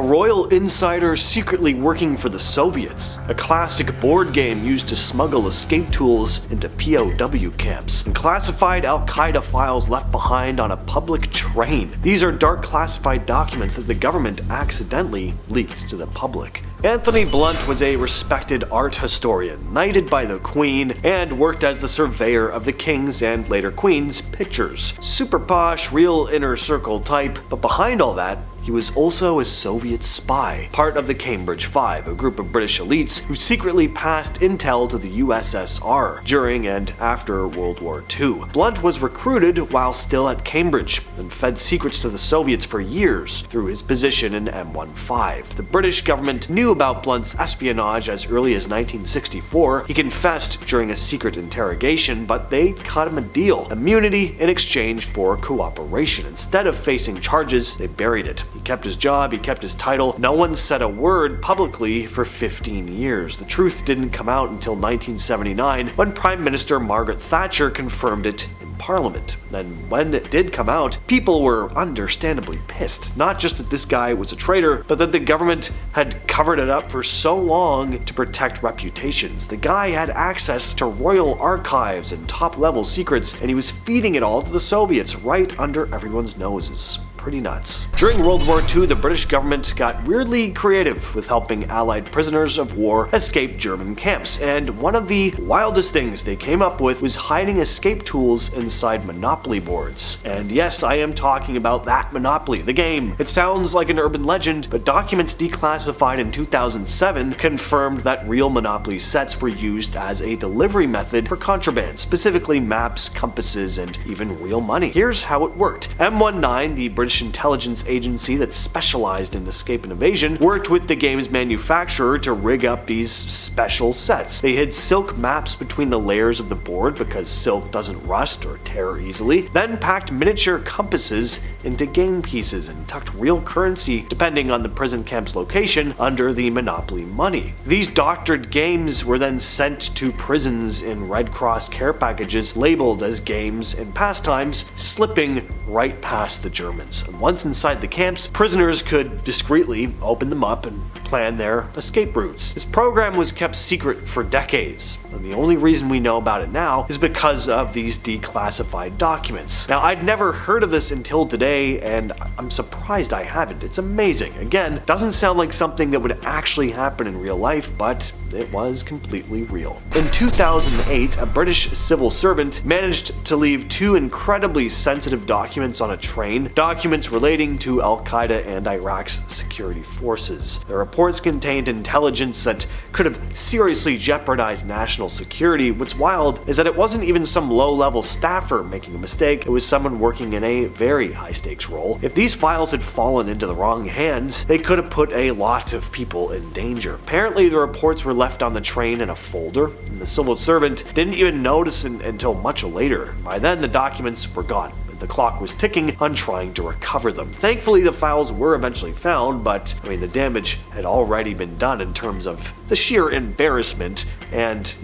a royal insider secretly working for the Soviets, a classic board game used to smuggle escape tools into POW camps, and classified Al-Qaeda files left behind on a public train. These are dark classified documents that the government accidentally leaked to the public. Anthony Blunt was a respected art historian, knighted by the Queen, and worked as the surveyor of the King's and later Queen's pictures. Super posh, real inner circle type, but behind all that, he was also a Soviet spy, part of the Cambridge Five, a group of British elites who secretly passed intel to the USSR during and after World War II. Blunt was recruited while still at Cambridge and fed secrets to the Soviets for years through his position in M15. The British government knew about Blunt's espionage as early as 1964. He confessed during a secret interrogation, but they cut him a deal: immunity in exchange for cooperation. Instead of facing charges, they buried it. He kept his job, he kept his title. No one said a word publicly for 15 years. The truth didn't come out until 1979 when Prime Minister Margaret Thatcher confirmed it in Parliament. And when it did come out, people were understandably pissed. Not just that this guy was a traitor, but that the government had covered it up for so long to protect reputations. The guy had access to royal archives and top-level secrets, and he was feeding it all to the Soviets right under everyone's noses. Pretty nuts. During World War II, the British government got weirdly creative with helping Allied prisoners of war escape German camps, and one of the wildest things they came up with was hiding escape tools inside Monopoly boards. And yes, I am talking about that Monopoly, the game. It sounds like an urban legend, but documents declassified in 2007 confirmed that real Monopoly sets were used as a delivery method for contraband, specifically maps, compasses, and even real money. Here's how it worked. M19, the British intelligence agency that specialized in escape and evasion, worked with the game's manufacturer to rig up these special sets. They hid silk maps between the layers of the board because silk doesn't rust or tear easily, then packed miniature compasses into game pieces and tucked real currency, depending on the prison camp's location, under the Monopoly money. These doctored games were then sent to prisons in Red Cross care packages labeled as games and pastimes, slipping right past the Germans. And once inside the camps, prisoners could discreetly open them up and plan their escape routes. This program was kept secret for decades, and the only reason we know about it now is because of these declassified documents. Now, I'd never heard of this until today, and I'm surprised I haven't. It's amazing. Again, doesn't sound like something that would actually happen in real life, but it was completely real. In 2008, a British civil servant managed to leave two incredibly sensitive documents on a train, documents relating to Al-Qaeda and Iraq's security forces. The reports contained intelligence that could have seriously jeopardized national security. What's wild is that it wasn't even some low-level staffer making a mistake, it was someone working in a very high-stakes role. If these files had fallen into the wrong hands, they could have put a lot of people in danger. Apparently, the reports were left on the train in a folder, and the civil servant didn't even notice until much later. By then, the documents were gone. The clock was ticking on trying to recover them. Thankfully, the files were eventually found, but the damage had already been done in terms of the sheer embarrassment and,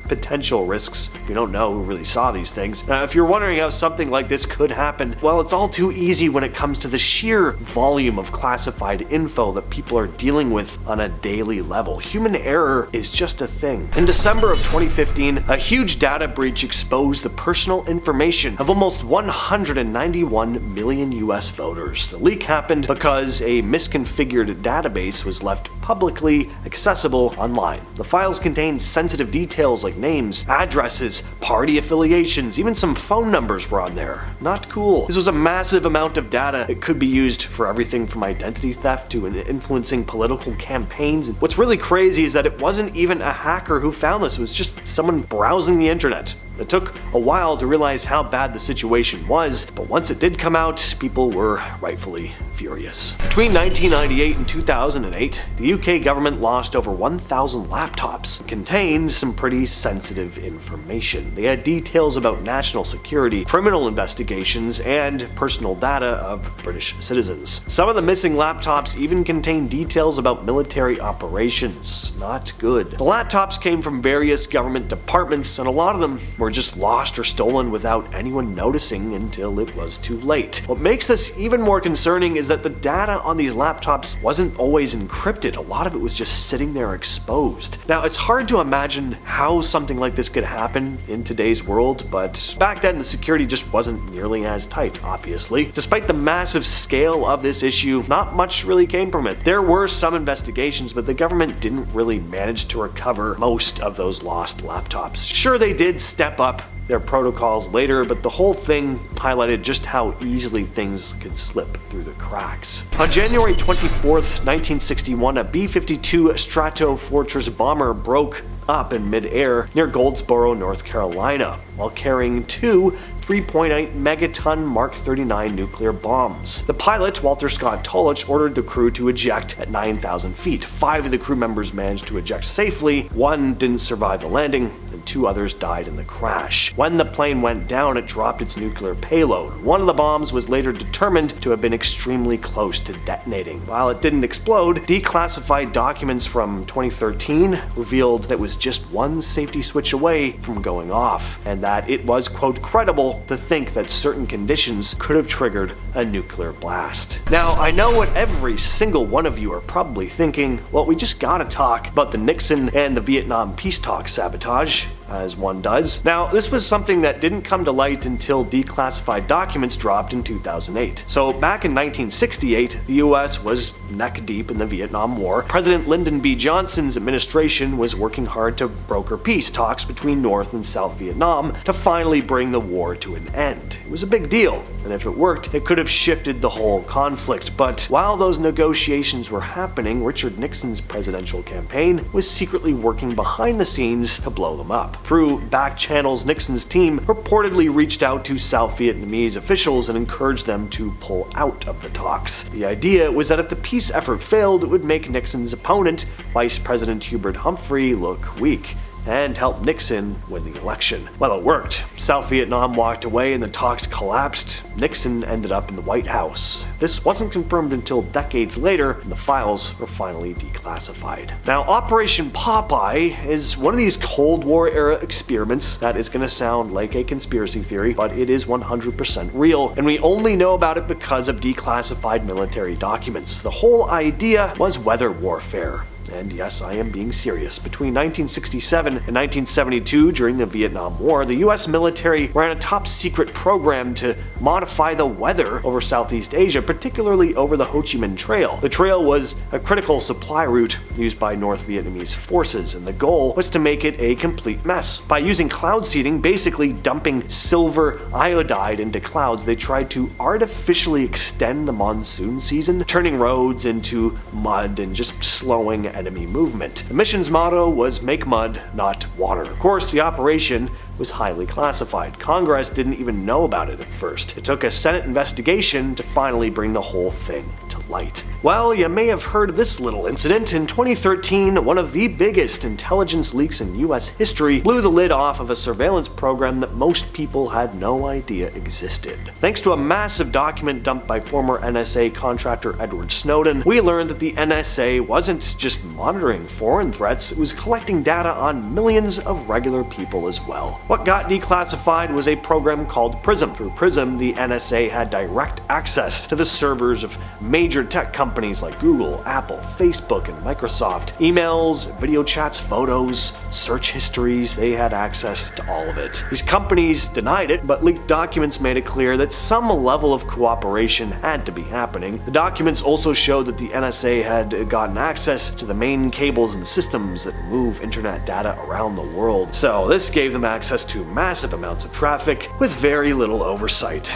potential risks. We don't know who really saw these things. Now, if you're wondering how something like this could happen, well, it's all too easy when it comes to the sheer volume of classified info that people are dealing with on a daily level. Human error is just a thing. In December of 2015, a huge data breach exposed the personal information of almost 191 million US voters. The leak happened because a misconfigured database was left publicly accessible online. The files contained sensitive details like names, addresses, party affiliations, even some phone numbers were on there. Not cool. This was a massive amount of data. It could be used for everything from identity theft to influencing political campaigns. And what's really crazy is that it wasn't even a hacker who found this. It was just someone browsing the internet. It took a while to realize how bad the situation was, but once it did come out, people were rightfully furious. Between 1998 and 2008, the UK government lost over 1,000 laptops that contained some pretty sensitive information. They had details about national security, criminal investigations, and personal data of British citizens. Some of the missing laptops even contained details about military operations. Not good. The laptops came from various government departments, and a lot of them were were just lost or stolen without anyone noticing until it was too late. What makes this even more concerning is that the data on these laptops wasn't always encrypted. A lot of it was just sitting there exposed. Now, it's hard to imagine how something like this could happen in today's world, but back then the security just wasn't nearly as tight, obviously. Despite the massive scale of this issue, not much really came from it. There were some investigations, but the government didn't really manage to recover most of those lost laptops. Sure, they did step up their protocols later, but the whole thing highlighted just how easily things could slip through the cracks. On January 24th, 1961, a B-52 Stratofortress bomber broke up in mid-air near Goldsboro, North Carolina, while carrying two 3.8 megaton Mark 39 nuclear bombs. The pilot, Walter Scott Tullich, ordered the crew to eject at 9,000 feet. 5 of the crew members managed to eject safely, 1 didn't survive the landing, and 2 others died in the crash. When the plane went down, it dropped its nuclear payload. One of the bombs was later determined to have been extremely close to detonating. While it didn't explode, declassified documents from 2013 revealed that it was just one safety switch away from going off, and that it was, quote, credible to think that certain conditions could have triggered a nuclear blast. Now, I know what every single one of you are probably thinking. Well, we just gotta talk about the Nixon and the Vietnam peace talks sabotage, as one does. Now, this was something that didn't come to light until declassified documents dropped in 2008. So back in 1968, the US was neck deep in the Vietnam War. President Lyndon B. Johnson's administration was working hard to broker peace talks between North and South Vietnam to finally bring the war to an end. It was a big deal, and if it worked, it could have shifted the whole conflict. But while those negotiations were happening, Richard Nixon's presidential campaign was secretly working behind the scenes to blow them up. Through back channels, Nixon's team reportedly reached out to South Vietnamese officials and encouraged them to pull out of the talks. The idea was that if the peace effort failed, it would make Nixon's opponent, Vice President Hubert Humphrey, look weak and help Nixon win the election. Well, it worked. South Vietnam walked away and the talks collapsed. Nixon ended up in the White House. This wasn't confirmed until decades later, and the files were finally declassified. Now, Operation Popeye is one of these Cold War era experiments that is going to sound like a conspiracy theory, but it is 100% real, and we only know about it because of declassified military documents. The whole idea was weather warfare. And yes, I am being serious. Between 1967 and 1972, during the Vietnam War, the US military ran a top-secret program to modify the weather over Southeast Asia, particularly over the Ho Chi Minh Trail. The trail was a critical supply route used by North Vietnamese forces, and the goal was to make it a complete mess. By using cloud seeding, basically dumping silver iodide into clouds, they tried to artificially extend the monsoon season, turning roads into mud and just slowing enemy movement. The mission's motto was "Make mud, not water." Of course, the operation was highly classified. Congress didn't even know about it at first. It took a Senate investigation to finally bring the whole thing to light. Well, you may have heard of this little incident. In 2013, one of the biggest intelligence leaks in US history blew the lid off of a surveillance program that most people had no idea existed. Thanks to a massive document dumped by former NSA contractor Edward Snowden, we learned that the NSA wasn't just monitoring foreign threats, it was collecting data on millions of regular people as well. What got declassified was a program called Prism. Through Prism, the NSA had direct access to the servers of major tech companies like Google, Apple, Facebook, and Microsoft. Emails, video chats, photos, search histories, they had access to all of it. These companies denied it, but leaked documents made it clear that some level of cooperation had to be happening. The documents also showed that the NSA had gotten access to the main cables and systems that move internet data around the world. So this gave them access to massive amounts of traffic with very little oversight.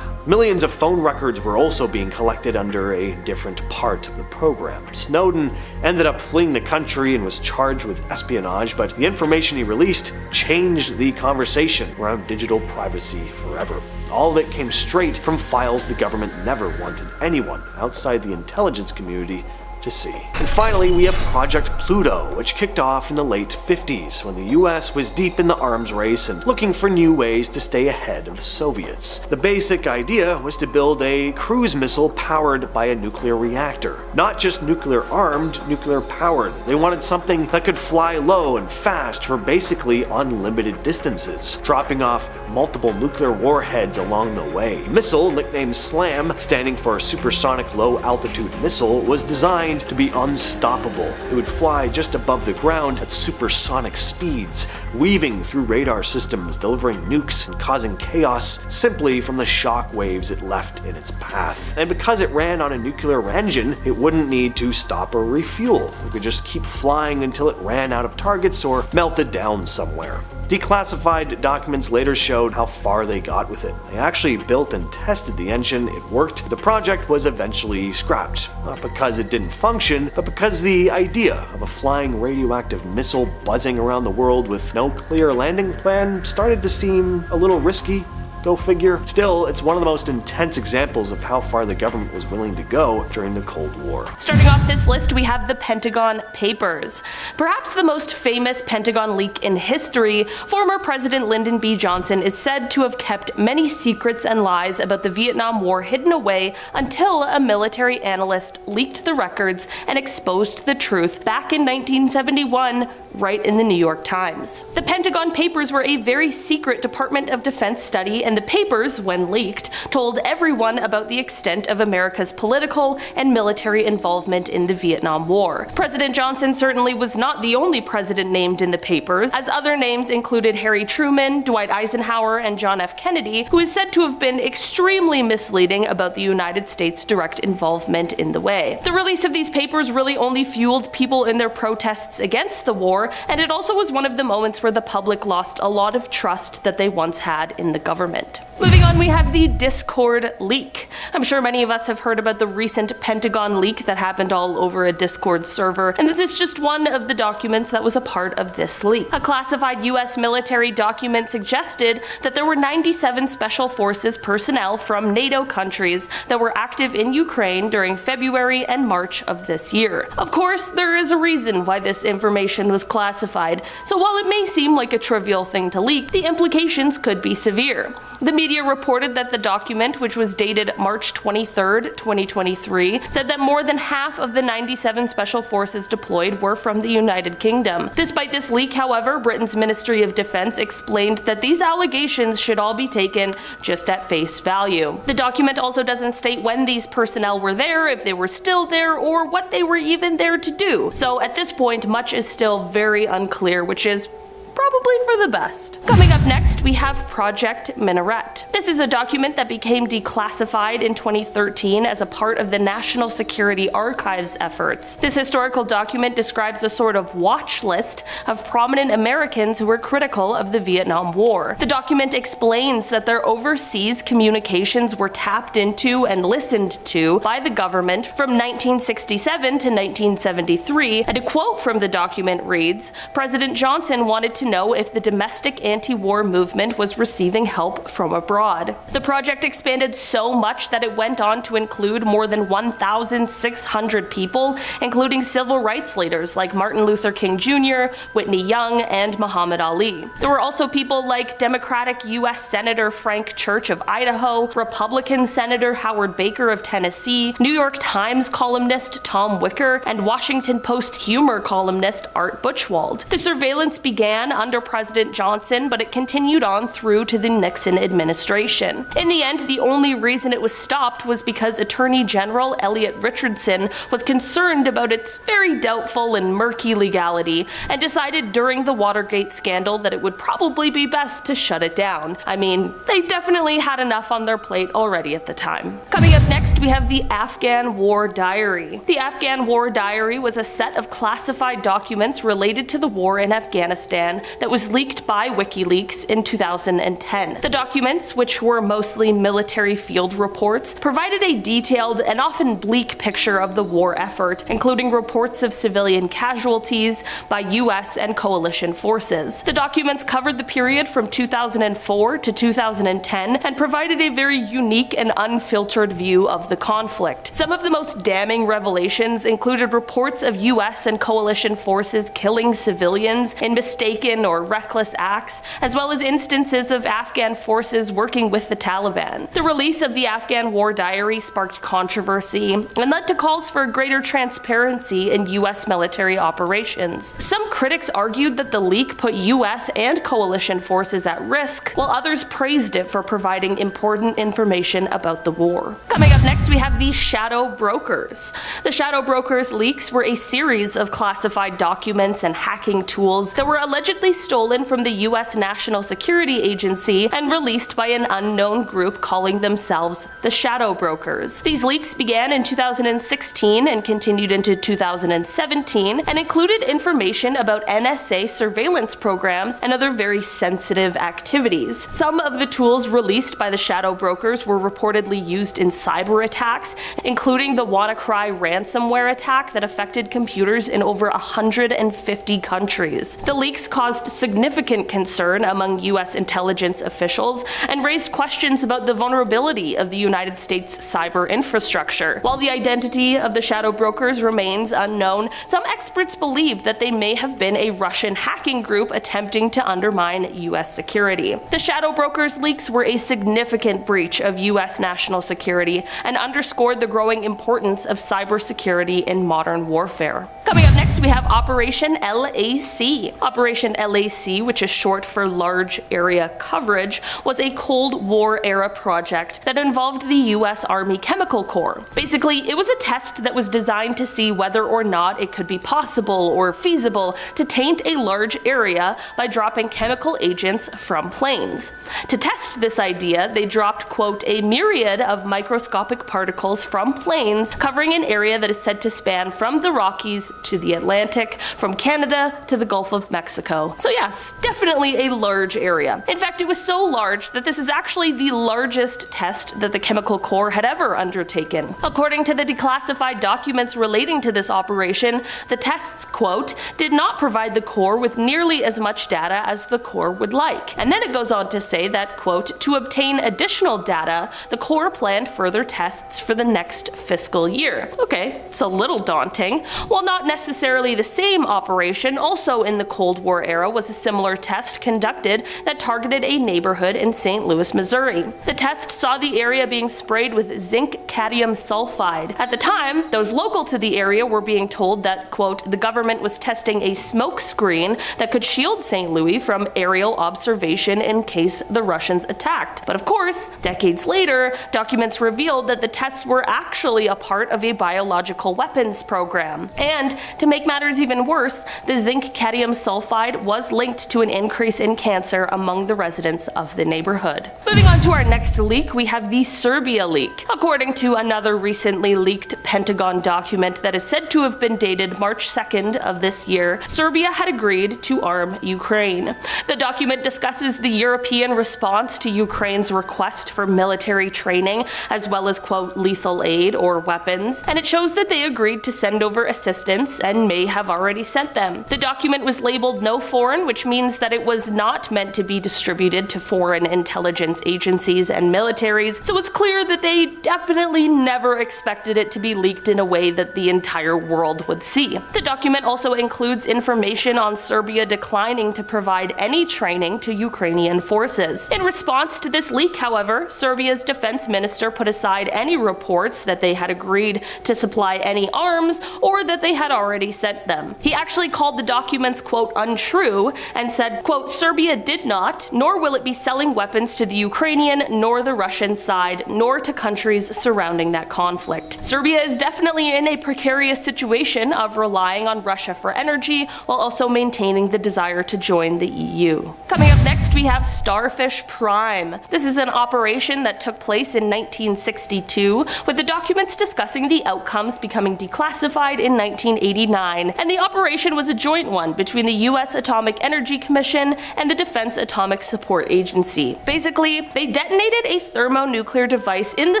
Millions of phone records were also being collected under a different part of the program. Snowden ended up fleeing the country and was charged with espionage, but the information he released changed the conversation around digital privacy forever. All of it came straight from files the government never wanted anyone outside the intelligence community to see. And finally, we have Project Pluto, which kicked off in the late 50s when the US was deep in the arms race and looking for new ways to stay ahead of the Soviets. The basic idea was to build a cruise missile powered by a nuclear reactor. Not just nuclear armed, nuclear powered. They wanted something that could fly low and fast for basically unlimited distances, dropping off multiple nuclear warheads along the way. The missile, nicknamed SLAM, standing for Supersonic Low Altitude Missile, was designed to be unstoppable. It would fly just above the ground at supersonic speeds, weaving through radar systems, delivering nukes and causing chaos simply from the shock waves it left in its path. And because it ran on a nuclear engine, it wouldn't need to stop or refuel. It could just keep flying until it ran out of targets or melted down somewhere. Declassified documents later showed how far they got with it. They actually built and tested the engine, it worked. The project was eventually scrapped, not because it didn't function, but because the idea of a flying radioactive missile buzzing around the world with no clear landing plan started to seem a little risky. Go figure. Still, it's one of the most intense examples of how far the government was willing to go during the Cold War. Starting off this list, we have the Pentagon Papers. Perhaps the most famous Pentagon leak in history, former President Lyndon B. Johnson is said to have kept many secrets and lies about the Vietnam War hidden away until a military analyst leaked the records and exposed the truth back in 1971, right in the New York Times. The Pentagon Papers were a very secret Department of Defense study, and the papers, when leaked, told everyone about the extent of America's political and military involvement in the Vietnam War. President Johnson certainly was not the only president named in the papers, as other names included Harry Truman, Dwight Eisenhower, and John F. Kennedy, who is said to have been extremely misleading about the United States' direct involvement in the way. The release of these papers really only fueled people in their protests against the war, and it also was one of the moments where the public lost a lot of trust that they once had in the government. Moving on, we have the Discord leak. I'm sure many of us have heard about the recent Pentagon leak that happened all over a Discord server, and this is just one of the documents that was a part of this leak. A classified US military document suggested that there were 97 Special Forces personnel from NATO countries that were active in Ukraine during February and March of this year. Of course, there is a reason why this information was classified, so while it may seem like a trivial thing to leak, the implications could be severe. The media reported that the document, which was dated March 23, 2023, said that more than half of the 97 special forces deployed were from the United Kingdom. Despite this leak, however, Britain's Ministry of Defense explained that these allegations should all be taken just at face value. The document also doesn't state when these personnel were there, if they were still there, or what they were even there to do. So at this point, much is still very unclear, which is probably for the best. Coming up next, we have Project Minaret. This is a document that became declassified in 2013 as a part of the National Security Archives efforts. This historical document describes a sort of watch list of prominent Americans who were critical of the Vietnam War. The document explains that their overseas communications were tapped into and listened to by the government from 1967 to 1973, and a quote from the document reads, "President Johnson wanted to know if the domestic anti-war movement was receiving help from abroad." The project expanded so much that it went on to include more than 1,600 people, including civil rights leaders like Martin Luther King Jr., Whitney Young, and Muhammad Ali. There were also people like Democratic U.S. Senator Frank Church of Idaho, Republican Senator Howard Baker of Tennessee, New York Times columnist Tom Wicker, and Washington Post humor columnist Art Buchwald. The surveillance began under President Johnson, but it continued on through to the Nixon administration. In the end, the only reason it was stopped was because Attorney General Elliot Richardson was concerned about its very doubtful and murky legality, and decided during the Watergate scandal that it would probably be best to shut it down. I mean, they definitely had enough on their plate already at the time. Coming up next, we have the Afghan War Diary. The Afghan War Diary was a set of classified documents related to the war in Afghanistan that was leaked by WikiLeaks in 2010. The documents, which were mostly military field reports, provided a detailed and often bleak picture of the war effort, including reports of civilian casualties by US and coalition forces. The documents covered the period from 2004 to 2010 and provided a very unique and unfiltered view of the conflict. Some of the most damning revelations included reports of US and coalition forces killing civilians in mistaken or reckless acts, as well as instances of Afghan forces working with the Taliban. The release of the Afghan War Diary sparked controversy and led to calls for greater transparency in US military operations. Some critics argued that the leak put US and coalition forces at risk, while others praised it for providing important information about the war. Coming up next, we have the Shadow Brokers. The Shadow Brokers leaks were a series of classified documents and hacking tools that were allegedly stolen from the US National Security Agency and released by an unknown group calling themselves the Shadow Brokers. These leaks began in 2016 and continued into 2017 and included information about NSA surveillance programs and other very sensitive activities. Some of the tools released by the Shadow Brokers were reportedly used in cyber attacks, including the WannaCry ransomware attack that affected computers in over 150 countries. The leaks caused significant concern among US intelligence officials and raised questions about the vulnerability of the United States cyber infrastructure. While the identity of the Shadow Brokers remains unknown, some experts believe that they may have been a Russian hacking group attempting to undermine US security. The Shadow Brokers leaks were a significant breach of US national security and underscored the growing importance of cybersecurity in modern warfare. Coming up next, we have Operation LAC. Operation LAC, which is short for Large Area Coverage, was a Cold War era project that involved the US Army Chemical Corps. Basically, it was a test that was designed to see whether or not it could be possible or feasible to taint a large area by dropping chemical agents from planes. To test this idea, they dropped, quote, a myriad of microscopic particles from planes covering an area that is said to span from the Rockies to the Atlantic, from Canada to the Gulf of Mexico. So yes, definitely a large area. In fact, it was so large that this is actually the largest test that the Chemical Corps had ever undertaken. According to the declassified documents relating to this operation, the tests, quote, did not provide the Corps with nearly as much data as the Corps would like. And then it goes on to say that, quote, to obtain additional data, the Corps planned further tests for the next fiscal year. Okay, it's a little daunting. While not necessarily the same operation, also in the Cold War era was a similar test conducted that targeted a neighborhood in St. Louis, Missouri. The test saw the area being sprayed with zinc cadmium sulfide. At the time, those local to the area were being told that, quote, the government was testing a smoke screen that could shield St. Louis from aerial observation in case the Russians attacked. But of course, decades later, documents revealed that the tests were actually a part of a biological weapons program. And to make matters even worse, the zinc cadmium sulfide was linked to an increase in cancer among the residents of the neighborhood. Moving on to our next leak, we have the Serbia leak. According to another recently leaked Pentagon document that is said to have been dated March 2nd of this year, Serbia had agreed to arm Ukraine. The document discusses the European response to Ukraine's request for military training, as well as, quote, lethal aid or weapons, and it shows that they agreed to send over assistance and may have already sent them. The document was labeled no foreign, which means that it was not meant to be distributed to foreign intelligence agencies and militaries, so it's clear that they definitely never expected it to be leaked in a way that the entire world would see. The document also includes information on Serbia declining to provide any training to Ukrainian forces. In response to this leak, however, Serbia's defense minister put aside any reports that they had agreed to supply any arms or that they had already sent them. He actually called the documents, quote, untrue and said, quote, Serbia did not, nor will it be selling weapons to the Ukrainian nor the Russian side, nor to countries surrounding that conflict. Serbia is definitely in a precarious situation of relying on Russia for energy while also maintaining the desire to join the EU. Coming up next, we have Starfish Prime. This is an operation that took place in 1962, with the documents discussing the outcomes becoming declassified in 1983 1989, and the operation was a joint one between the US Atomic Energy Commission and the Defense Atomic Support Agency. Basically, they detonated a thermonuclear device in the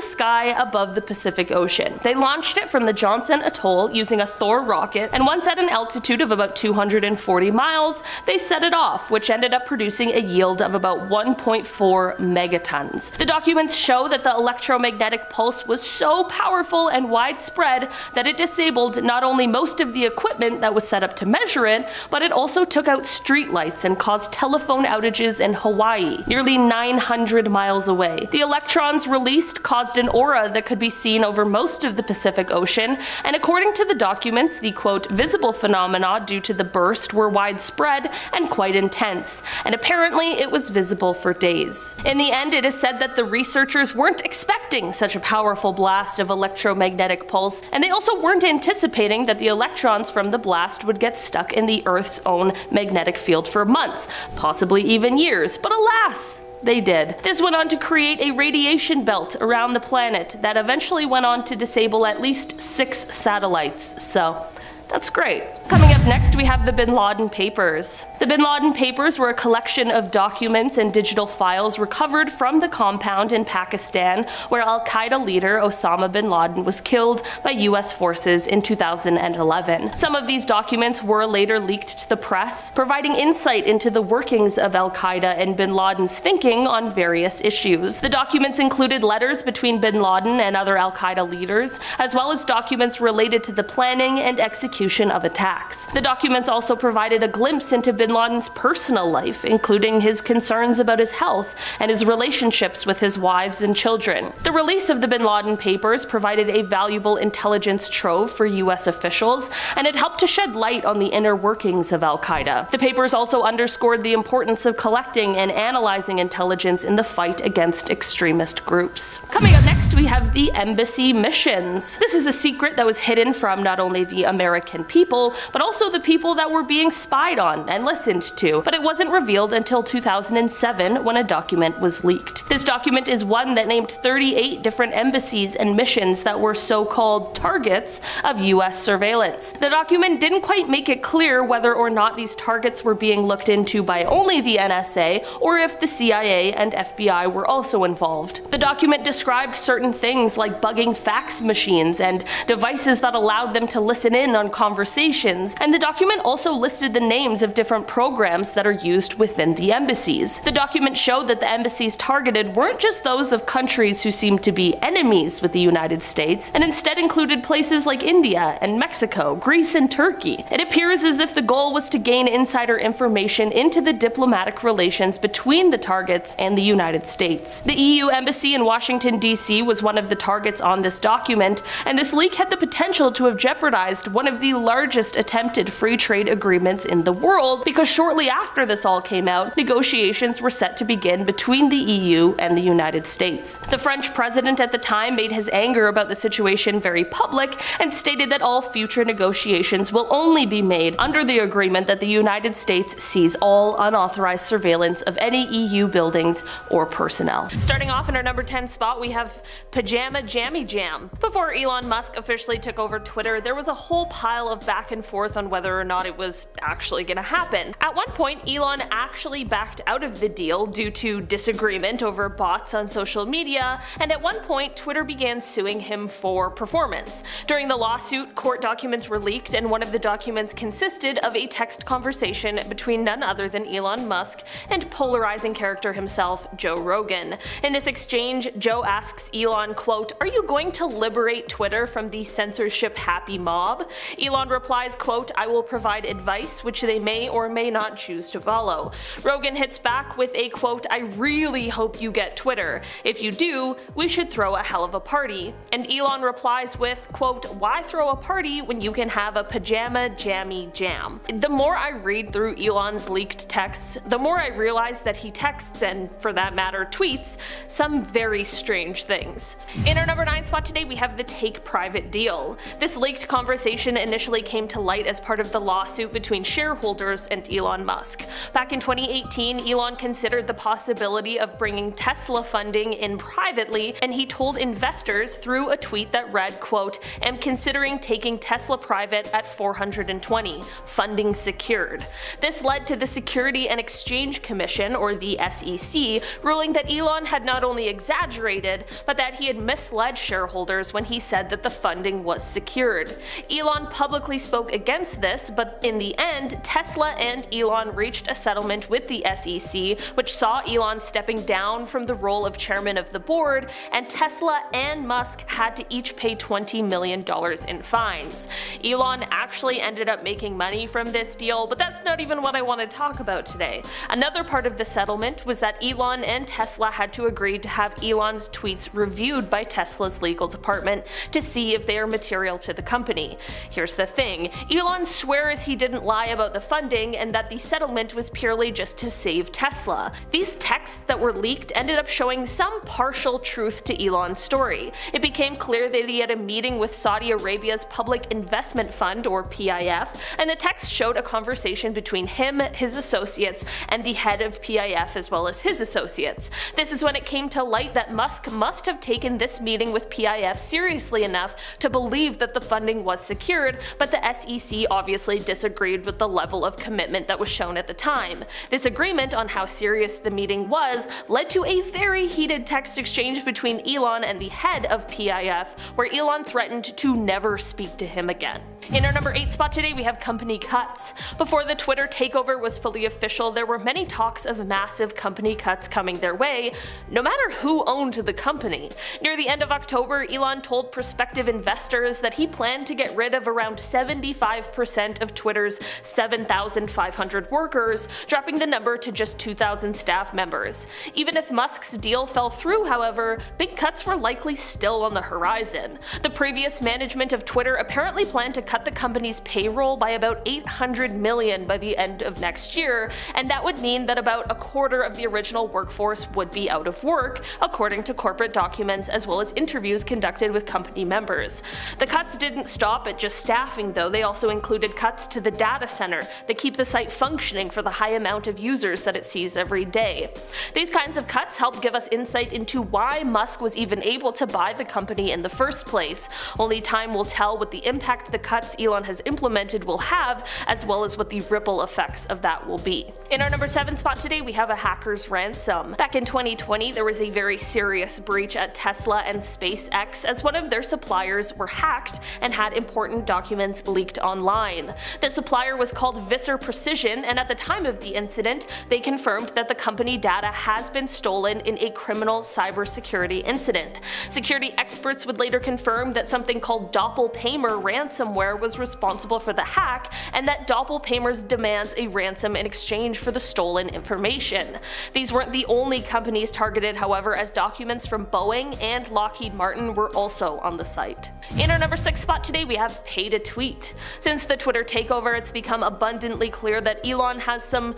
sky above the Pacific Ocean. They launched it from the Johnson Atoll using a Thor rocket, and once at an altitude of about 240 miles, they set it off, which ended up producing a yield of about 1.4 megatons. The documents show that the electromagnetic pulse was so powerful and widespread that it disabled not only most of the equipment that was set up to measure it, but it also took out streetlights and caused telephone outages in Hawaii, nearly 900 miles away. The electrons released caused an aura that could be seen over most of the Pacific Ocean, and according to the documents, the quote, visible phenomena due to the burst were widespread and quite intense, and apparently it was visible for days. In the end, it is said that the researchers weren't expecting such a powerful blast of electromagnetic pulse, and they also weren't anticipating that the electrons from the blast would get stuck in the Earth's own magnetic field for months, possibly even years, but alas, they did. This went on to create a radiation belt around the planet that eventually went on to disable at least 6 satellites, so that's great. Coming up next, we have the Bin Laden Papers. The Bin Laden Papers were a collection of documents and digital files recovered from the compound in Pakistan where Al-Qaeda leader Osama bin Laden was killed by US forces in 2011. Some of these documents were later leaked to the press, providing insight into the workings of Al-Qaeda and bin Laden's thinking on various issues. The documents included letters between bin Laden and other Al-Qaeda leaders, as well as documents related to the planning and execution of attacks. The documents also provided a glimpse into bin Laden's personal life, including his concerns about his health and his relationships with his wives and children. The release of the Bin Laden Papers provided a valuable intelligence trove for US officials, and it helped to shed light on the inner workings of Al-Qaeda. The papers also underscored the importance of collecting and analyzing intelligence in the fight against extremist groups. Coming up next, we have the embassy missions. This is a secret that was hidden from not only the American people, but also the people that were being spied on and listened to, but it wasn't revealed until 2007 when a document was leaked. This document is one that named 38 different embassies and missions that were so-called targets of US surveillance. The document didn't quite make it clear whether or not these targets were being looked into by only the NSA or if the CIA and FBI were also involved. The document described certain things like bugging fax machines and devices that allowed them to listen in on conversations, and the document also listed the names of different programs that are used within the embassies. The document showed that the embassies targeted weren't just those of countries who seemed to be enemies with the United States, and instead included places like India and Mexico, Greece and Turkey. It appears as if the goal was to gain insider information into the diplomatic relations between the targets and the United States. The EU embassy in Washington, D.C. was one of the targets on this document, and this leak had the potential to have jeopardized one of the largest attempted free trade agreements in the world, because shortly after this all came out, negotiations were set to begin between the EU and the United States. The French president at the time made his anger about the situation very public and stated that all future negotiations will only be made under the agreement that the United States sees all unauthorized surveillance of any EU buildings or personnel. Starting off in our number 10 spot, we have Pajama Jammy Jam. Before Elon Musk officially took over Twitter, there was a whole pile of back and forth on whether or not it was actually gonna happen. At one point, Elon actually backed out of the deal due to disagreement over bots on social media, and at one point, Twitter began suing him for performance. During the lawsuit, court documents were leaked, and one of the documents consisted of a text conversation between none other than Elon Musk and polarizing character himself, Joe Rogan. In this exchange, Joe asks Elon, quote, "Are you going to liberate Twitter from the censorship-happy mob?" Elon replies, quote, "I will provide advice which they may or may not choose to follow." Rogan hits back with a quote, "I really hope you get Twitter. If you do, we should throw a hell of a party." And Elon replies with, quote, "Why throw a party when you can have a Pajama Jammy Jam?" The more I read through Elon's leaked texts, the more I realize that he texts, and for that matter tweets, some very strange things. In our number 9 spot today, we have the take private deal. This leaked conversation initially came to light as part of the lawsuit between shareholders and Elon Musk. Back in 2018, Elon considered the possibility of bringing Tesla funding in privately, and he told investors through a tweet that read, quote, "Am considering taking Tesla private at 420, funding secured." This led to the Security and Exchange Commission, or the SEC, ruling that Elon had not only exaggerated, but that he had misled shareholders when he said that the funding was secured. Elon publicly spoke against this, but in the end, Tesla and Elon reached a settlement with the SEC, which saw Elon stepping down from the role of chairman of the board, and Tesla and Musk had to each pay $20 million in fines. Elon actually ended up making money from this deal, but that's not even what I want to talk about today. Another part of the settlement was that Elon and Tesla had to agree to have Elon's tweets reviewed by Tesla's legal department to see if they are material to the company. Here's the thing, Elon swears he didn't lie about the funding and that the settlement was purely just to save Tesla. These texts that were leaked ended up showing some partial truth to Elon's story. It became clear that he had a meeting with Saudi Arabia's Public Investment Fund, or PIF, and the text showed a conversation between him, his associates, and the head of PIF as well as his associates. This is when it came to light that Musk must have taken this meeting with PIF seriously enough to believe that the funding was secured, but the SEC obviously disagreed with the level of commitment that was shown at the time. This agreement on how serious the meeting was led to a very heated text exchange between Elon and the head of PIF, where Elon threatened to never speak to him again. In our number 8 spot today, we have company cuts. Before the Twitter takeover was fully official, there were many talks of massive company cuts coming their way, no matter who owned the company. Near the end of October, Elon told prospective investors that he planned to get rid of around 75% of Twitter's 7,500 workers, dropping the number to just 2,000 staff members. Even if Musk's deal fell through, however, big cuts were likely still on the horizon. The previous management of Twitter apparently planned to cut the company's payroll by about $800 million by the end of next year, and that would mean that about a quarter of the original workforce would be out of work, according to corporate documents as well as interviews conducted with company members. The cuts didn't stop at just staffing though, they also included cuts to the data center that keep the site functioning for the high amount of users that it sees every day. These kinds of cuts help give us insight into why Musk was even able to buy the company in the first place. Only time will tell what the impact the cuts Elon has implemented will have, as well as what the ripple effects of that will be. In our number 7 spot today, we have a hacker's ransom. Back in 2020, there was a very serious breach at Tesla and SpaceX as one of their suppliers were hacked and had important documents leaked online. The supplier was called Visser Precision, and at the time of the incident, they confirmed that the company data has been stolen in a criminal cybersecurity incident. Security experts would later confirm that something called Doppelpaymer ransomware was responsible for the hack, and that Doppelpaymer's demands a ransom in exchange for the stolen information. These weren't the only companies targeted, however, as documents from Boeing and Lockheed Martin were also on the site. In our number 6 spot today, we have pay to tweet. Since the Twitter takeover, it's become abundantly clear that Elon has some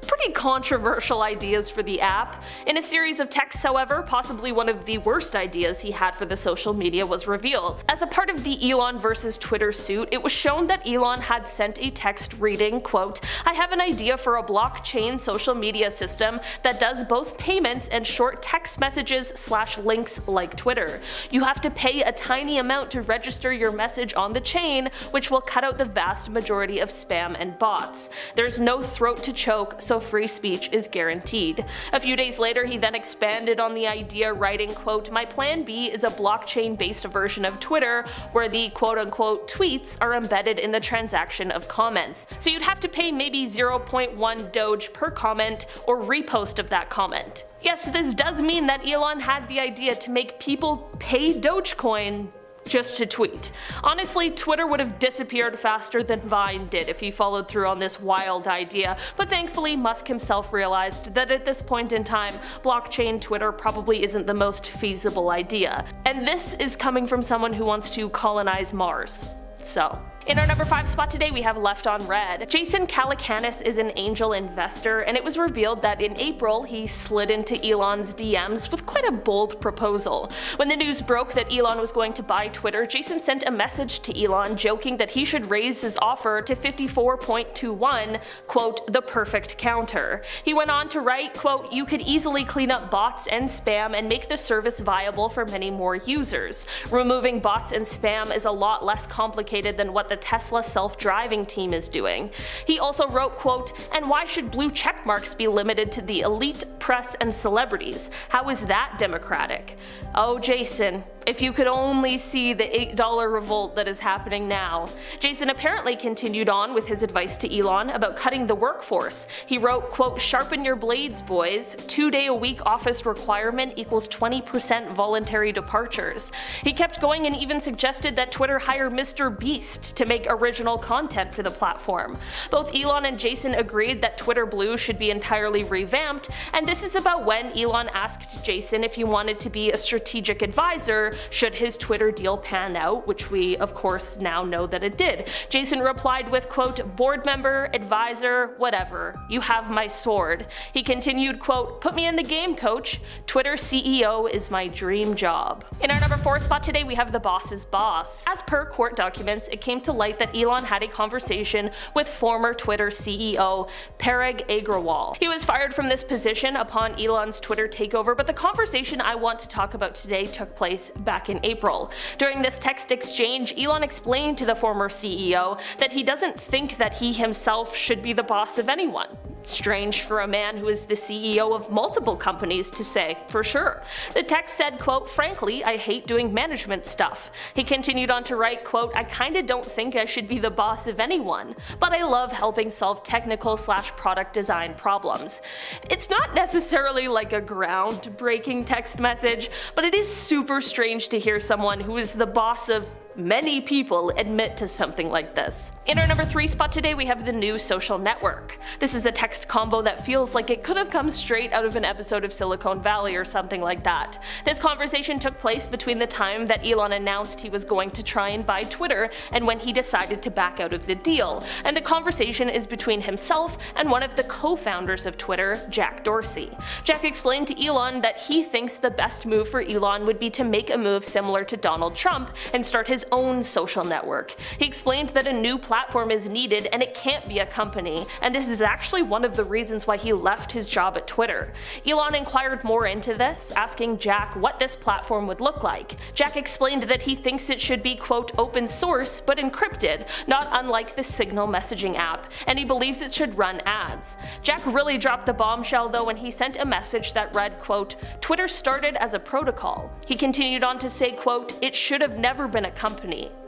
pretty controversial ideas for the app. In a series of texts, however, possibly one of the worst ideas he had for the social media was revealed. As a part of the Elon versus Twitter suit, it was shown that Elon had sent a text reading, quote, "I have an idea for a blockchain social media system that does both payments and short text messages / links like Twitter. You have to pay a tiny amount to register your message on the chain, which will cut out the vast majority of spam and bots. There's no throat to choke, so free speech is guaranteed." A few days later, he then expanded on the idea, writing, quote, "My plan B is a blockchain-based version of Twitter where the quote-unquote tweets are embedded in the transaction of comments. So you'd have to pay maybe 0.1 Doge per comment or repost of that comment." Yes, this does mean that Elon had the idea to make people pay Dogecoin just to tweet. Honestly, Twitter would have disappeared faster than Vine did if he followed through on this wild idea, but thankfully Musk himself realized that at this point in time, blockchain Twitter probably isn't the most feasible idea. And this is coming from someone who wants to colonize Mars. So, In our number 5 spot today, we have Left on Red. Jason Calacanis is an angel investor, and it was revealed that in April he slid into Elon's DMs with quite a bold proposal. When the news broke that Elon was going to buy Twitter, Jason sent a message to Elon joking that he should raise his offer to 54.21, quote, the perfect counter. He went on to write, quote, you could easily clean up bots and spam and make the service viable for many more users. Removing bots and spam is a lot less complicated than what the Tesla self-driving team is doing. He also wrote, quote, and why should blue checkmarks be limited to the elite, press, and celebrities? How is that democratic? Oh, Jason, if you could only see the $8 revolt that is happening now. Jason apparently continued on with his advice to Elon about cutting the workforce. He wrote, quote, sharpen your blades, boys. 2-day-a-week office requirement equals 20% voluntary departures. He kept going and even suggested that Twitter hire Mr. Beast to make original content for the platform. Both Elon and Jason agreed that Twitter Blue should be entirely revamped, and this is about when Elon asked Jason if he wanted to be a strategic advisor should his Twitter deal pan out, which we of course now know that it did. Jason replied with, quote, board member, advisor, whatever, you have my sword. He continued, quote, put me in the game, coach. Twitter CEO is my dream job. In our number 4 spot today, we have the boss's boss. As per court documents, it came to light that Elon had a conversation with former Twitter CEO Parag Agrawal. He was fired from this position upon Elon's Twitter takeover, but the conversation I want to talk about today took place back in April. During this text exchange, Elon explained to the former CEO that he doesn't think that he himself should be the boss of anyone. Strange for a man who is the CEO of multiple companies to say, for sure. The text said, quote, frankly, I hate doing management stuff. He continued on to write, quote, I kinda don't think I should be the boss of anyone, but I love helping solve technical/product design problems. It's not necessarily like a groundbreaking text message, but it is super strange to hear someone who is the boss of many people admit to something like this. In our number 3 spot today, we have the new social network. This is a text combo that feels like it could have come straight out of an episode of Silicon Valley or something like that. This conversation took place between the time that Elon announced he was going to try and buy Twitter and when he decided to back out of the deal, and the conversation is between himself and one of the co-founders of Twitter, Jack Dorsey. Jack explained to Elon that he thinks the best move for Elon would be to make a move similar to Donald Trump and start his own social network. He explained that a new platform is needed and it can't be a company, and this is actually one of the reasons why he left his job at Twitter. Elon inquired more into this, asking Jack what this platform would look like. Jack explained that he thinks it should be, quote, open source but encrypted, not unlike the Signal messaging app, and he believes it should run ads. Jack really dropped the bombshell though when he sent a message that read, quote, Twitter started as a protocol. He continued on to say, quote, it should have never been a company.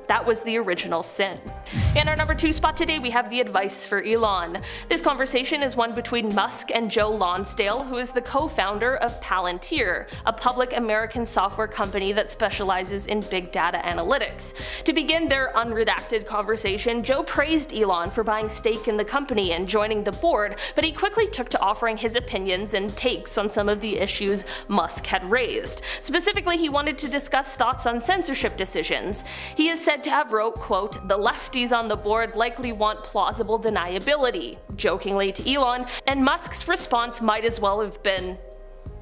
That was the original sin. In our number 2 spot today, we have the Advice for Elon. This conversation is one between Musk and Joe Lonsdale, who is the co-founder of Palantir, a public American software company that specializes in big data analytics. To begin their unredacted conversation, Joe praised Elon for buying stake in the company and joining the board, but he quickly took to offering his opinions and takes on some of the issues Musk had raised. Specifically, he wanted to discuss thoughts on censorship decisions. He is said to have wrote, quote, the lefties on the board likely want plausible deniability, jokingly to Elon, and Musk's response might as well have been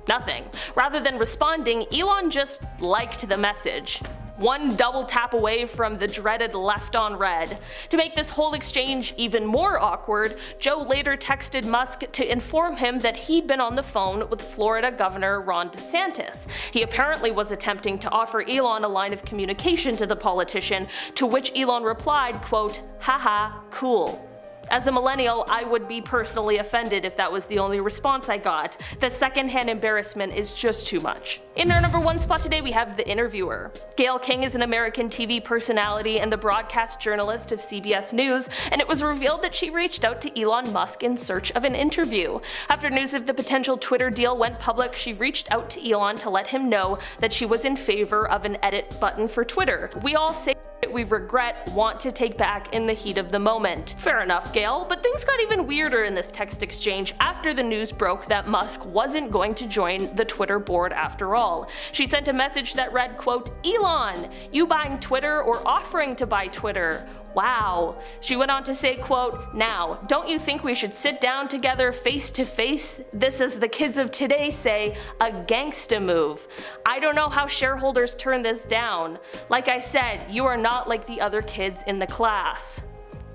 nothing. Rather than responding, Elon just liked the message. One double tap away from the dreaded left on red. To make this whole exchange even more awkward, Joe later texted Musk to inform him that he'd been on the phone with Florida Governor Ron DeSantis. He apparently was attempting to offer Elon a line of communication to the politician, to which Elon replied, quote, haha, cool. As a millennial, I would be personally offended if that was the only response I got. The secondhand embarrassment is just too much. In our number 1 spot today, we have The Interviewer. Gayle King is an American TV personality and the broadcast journalist of CBS News, and it was revealed that she reached out to Elon Musk in search of an interview. After news of the potential Twitter deal went public, she reached out to Elon to let him know that she was in favor of an edit button for Twitter. We all say we regret, want to take back in the heat of the moment. Fair enough, Gayle, but things got even weirder in this text exchange after the news broke that Musk wasn't going to join the Twitter board after all. She sent a message that read, quote, Elon, you buying Twitter or offering to buy Twitter? Wow. She went on to say, quote, "Now, don't you think we should sit down together face to face? This is, the kids of today say, a gangsta move. I don't know how shareholders turn this down. Like I said, you are not like the other kids in the class."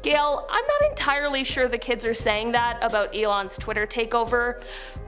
Gail, I'm not entirely sure the kids are saying that about Elon's Twitter takeover,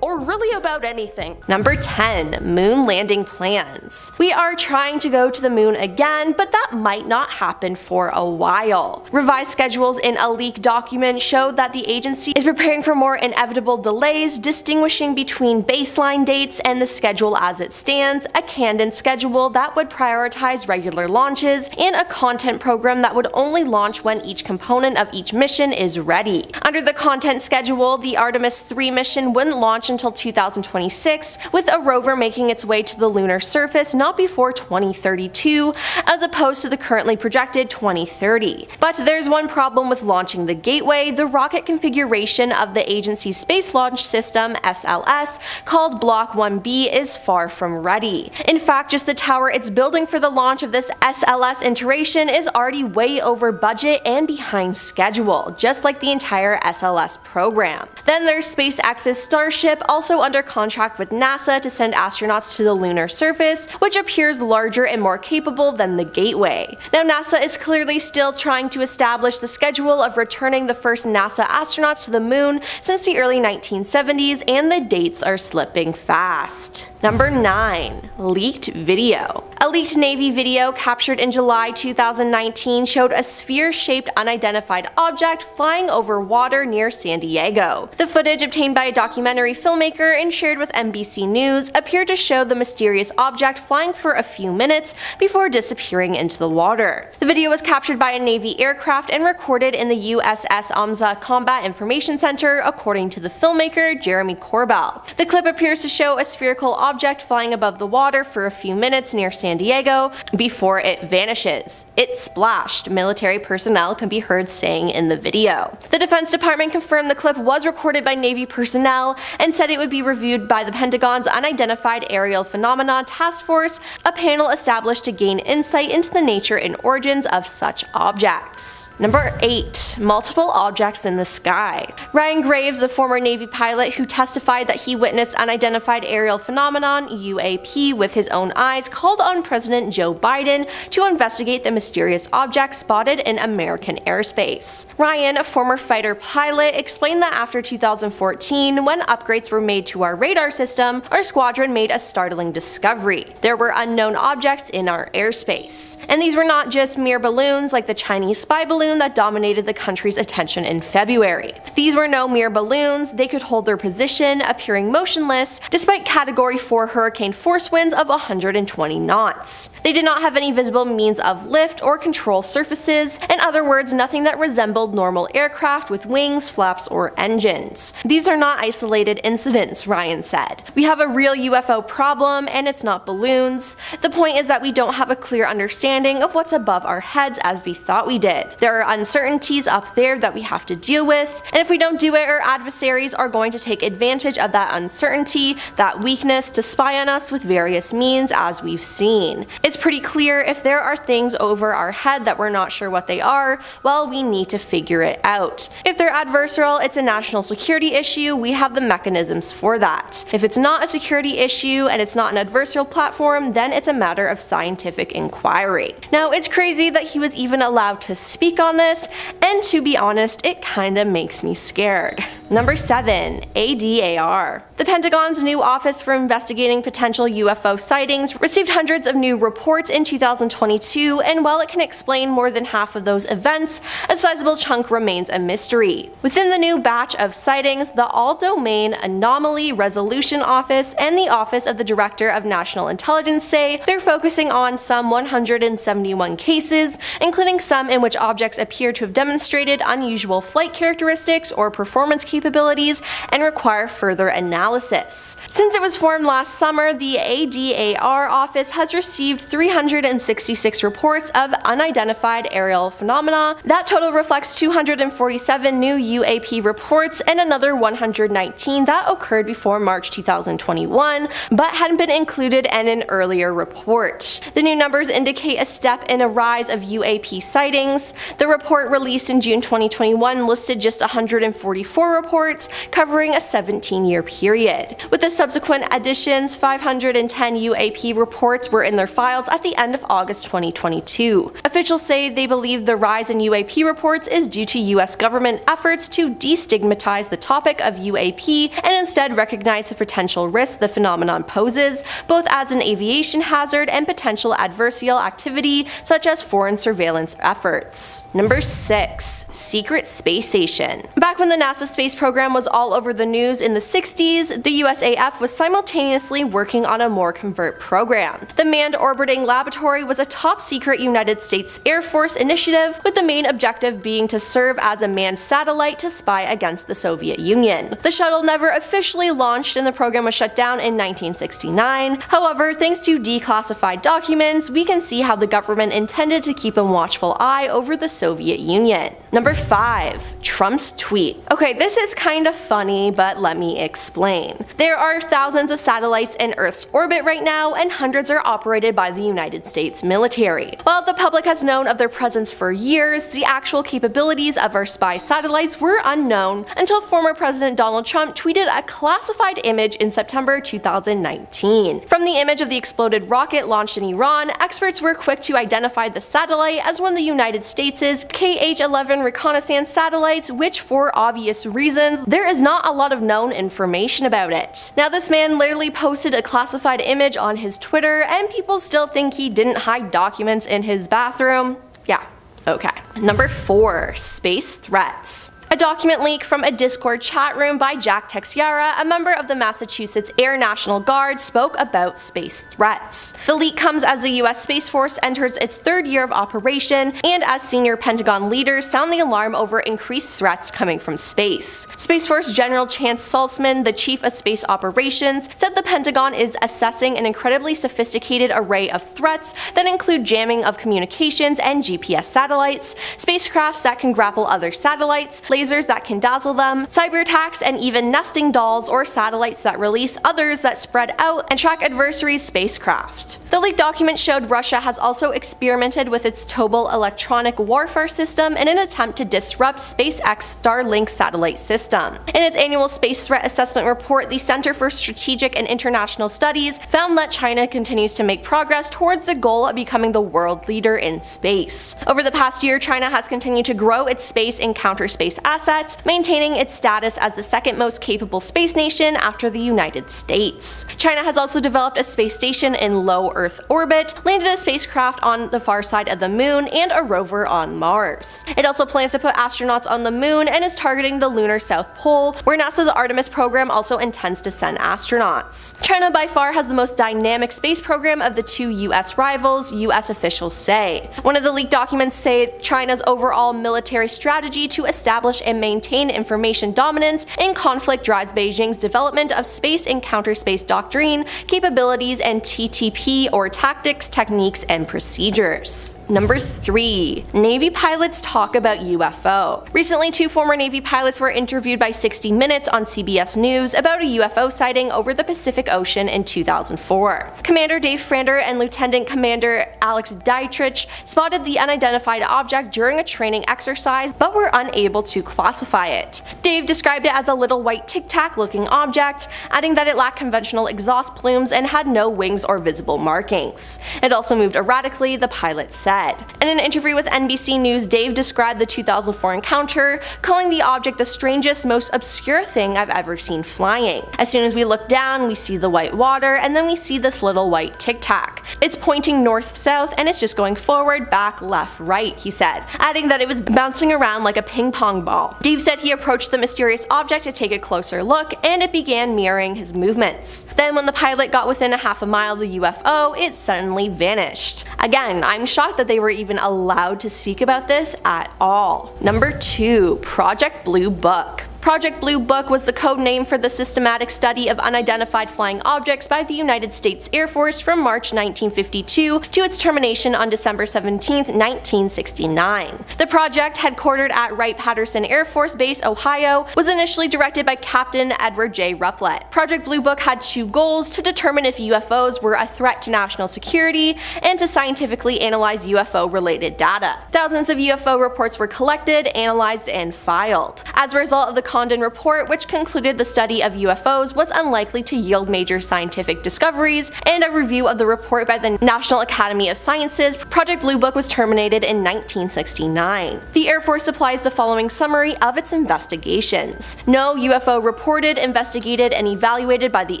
or really about anything. Number 10. Moon landing plans. We are trying to go to the moon again, but that might not happen for a while. Revised schedules in a leaked document showed that the agency is preparing for more inevitable delays, distinguishing between baseline dates and the schedule as it stands, a canned schedule that would prioritize regular launches, and a content program that would only launch when each component of each mission is ready. Under the content schedule, the Artemis 3 mission wouldn't launch until 2026, with a rover making its way to the lunar surface not before 2032, as opposed to the currently projected 2030. But there's one problem with launching the Gateway. The rocket configuration of the agency's Space Launch System, SLS, called Block 1B, is far from ready. In fact, just the tower it's building for the launch of this SLS iteration is already way over budget and behind schedule, just like the entire SLS program. Then there's SpaceX's Starship, also under contract with NASA to send astronauts to the lunar surface, which appears larger and more capable than the Gateway. Now, NASA is clearly still trying to establish the schedule of returning the first NASA astronauts to the moon since the early 1970s, and the dates are slipping fast. Number 9. Leaked video. A leaked Navy video captured in July 2019 showed a sphere-shaped unidentified object flying over water near San Diego. The footage, obtained by a documentary filmmaker and shared with NBC News, appeared to show the mysterious object flying for a few minutes before disappearing into the water. The video was captured by a Navy aircraft and recorded in the USS Amza Combat Information Center, according to the filmmaker Jeremy Corbell. The clip appears to show a spherical object flying above the water for a few minutes near San Diego before it vanishes. "It splashed," military personnel can be heard saying in the video. The Defense Department confirmed the clip was recorded by Navy personnel and said it would be reviewed by the Pentagon's Unidentified Aerial Phenomena Task Force, a panel established to gain insight into the nature and origins of such objects. Number 8. Multiple objects in the sky. Ryan Graves, a former Navy pilot who testified that he witnessed unidentified aerial phenomenon (UAP) with his own eyes, called on President Joe Biden to investigate the mysterious object spotted in American airspace. Ryan, a former fighter pilot, explained that after 2014, when upgrades were made to our radar system, our squadron made a startling discovery. There were unknown objects in our airspace. And these were not just mere balloons like the Chinese spy balloon that dominated the country's attention in February. These were no mere balloons. They could hold their position, appearing motionless, despite Category 4 hurricane force winds of 120 knots. They did not have any visible means of lift or control surfaces, in other words, nothing that resembled normal aircraft with wings, flaps, or engines. These are not isolated incidents, Ryan said. We have a real UFO problem, and it's not balloons. The point is that we don't have a clear understanding of what's above our heads as we thought we did. There are uncertainties up there that we have to deal with, and if we don't do it, our adversaries are going to take advantage of that uncertainty, that weakness, to spy on us with various means, as we've seen. It's pretty clear if there are things over our head that we're not sure what they are, well, we need to figure it out. If they're adversarial, it's a national security issue, we have the mechanisms for that. If it's not a security issue and it's not an adversarial platform, then it's a matter of scientific inquiry. Now, it's crazy that he was even allowed to speak on this, and to be honest, it kinda makes me scared. Number 7. ADAR. The Pentagon's new Office for Investigating Potential UFO Sightings received hundreds of new reports in 2022, and while it can explain more than half of those events, a sizable chunk remains a mystery. Within the new batch of sightings, the All-Domain Anomaly Resolution Office and the Office of the Director of National Intelligence say they're focusing on some 171 cases, including some in which objects appear to have demonstrated unusual flight characteristics or performance capabilities capabilities and require further analysis. Since it was formed last summer, the ADAR office has received 366 reports of unidentified aerial phenomena. That total reflects 247 new UAP reports and another 119 that occurred before March 2021, but hadn't been included in an earlier report. The new numbers indicate a step in a rise of UAP sightings. The report released in June 2021 listed just 144 reports, covering a 17-year period. With the subsequent additions, 510 UAP reports were in their files at the end of August 2022. Officials say they believe the rise in UAP reports is due to US government efforts to destigmatize the topic of UAP and instead recognize the potential risks the phenomenon poses, both as an aviation hazard and potential adversarial activity such as foreign surveillance efforts. Number 6. Secret Space Station. Back when the NASA space program was all over the news in the 60s, the USAF was simultaneously working on a more covert program. The Manned Orbiting Laboratory was a top-secret United States Air Force initiative, with the main objective being to serve as a manned satellite to spy against the Soviet Union. The shuttle never officially launched and the program was shut down in 1969. However, thanks to declassified documents, we can see how the government intended to keep a watchful eye over the Soviet Union. Number 5. Trump's tweet. Okay, this is kind of funny, but let me explain. There are thousands of satellites in Earth's orbit right now, and hundreds are operated by the United States military. While the public has known of their presence for years, the actual capabilities of our spy satellites were unknown until former President Donald Trump tweeted a classified image in September 2019. From the image of the exploded rocket launched in Iran, experts were quick to identify the satellite as one of the United States' KH-11 reconnaissance satellites, which for obvious reasons, there is not a lot of known information about it. Now, this man literally posted a classified image on his Twitter, and people still think he didn't hide documents in his bathroom. Yeah, okay. Number 4. Space Threats. A document leak from a Discord chat room by Jack Texiera, a member of the Massachusetts Air National Guard, spoke about space threats. The leak comes as the US Space Force enters its 3rd year of operation, and as senior Pentagon leaders sound the alarm over increased threats coming from space. Space Force General Chance Saltzman, the chief of space operations, said the Pentagon is assessing an incredibly sophisticated array of threats that include jamming of communications and GPS satellites, spacecrafts that can grapple other satellites, lasers that can dazzle them, cyber attacks, and even nesting dolls or satellites that release others that spread out and track adversaries' spacecraft. The leaked document showed Russia has also experimented with its Tobel electronic warfare system in an attempt to disrupt SpaceX Starlink satellite system. In its annual Space Threat Assessment Report, the Center for Strategic and International Studies found that China continues to make progress towards the goal of becoming the world leader in space. Over the past year, China has continued to grow its space and counter-space assets, maintaining its status as the 2nd most capable space nation after the United States. China has also developed a space station in low Earth orbit, landed a spacecraft on the far side of the moon, and a rover on Mars. It also plans to put astronauts on the moon and is targeting the lunar South Pole, where NASA's Artemis program also intends to send astronauts. China by far has the most dynamic space program of the 2 US rivals, US officials say. One of the leaked documents say China's overall military strategy to establish and maintain information dominance in conflict drives Beijing's development of space and counter-space doctrine, capabilities, and TTP or tactics, techniques, and procedures. Number 3. Navy pilots talk about UFO. Recently, 2 former Navy pilots were interviewed by 60 Minutes on CBS News about a UFO sighting over the Pacific Ocean in 2004. Commander Dave Frander and Lieutenant Commander Alex Dietrich spotted the unidentified object during a training exercise but were unable to classify it. Dave described it as a little white tic-tac looking object, adding that it lacked conventional exhaust plumes and had no wings or visible markings. It also moved erratically, the pilot said. In an interview with NBC News, Dave described the 2004 encounter, calling the object the strangest, most obscure thing I've ever seen flying. As soon as we look down, we see the white water, and then we see this little white tic-tac. It's pointing north-south, and it's just going forward, back, left, right, he said, adding that it was bouncing around like a ping-pong ball. Dave said he approached the mysterious object to take a closer look, and it began mirroring his movements. Then when the pilot got within a half a mile of the UFO, it suddenly vanished. Again, I'm shocked that they were even allowed to speak about this at all. Number 2. Project Blue Book. Project Blue Book was the code name for the systematic study of unidentified flying objects by the United States Air Force from March 1952 to its termination on December 17, 1969. The project, headquartered at Wright-Patterson Air Force Base, Ohio, was initially directed by Captain Edward J. Ruppelt. Project Blue Book had two goals: to determine if UFOs were a threat to national security and to scientifically analyze UFO-related data. Thousands of UFO reports were collected, analyzed, and filed. As a result of the Condon Report, which concluded the study of UFOs was unlikely to yield major scientific discoveries, and a review of the report by the National Academy of Sciences, Project Blue Book was terminated in 1969. The Air Force supplies the following summary of its investigations. No UFO reported, investigated, and evaluated by the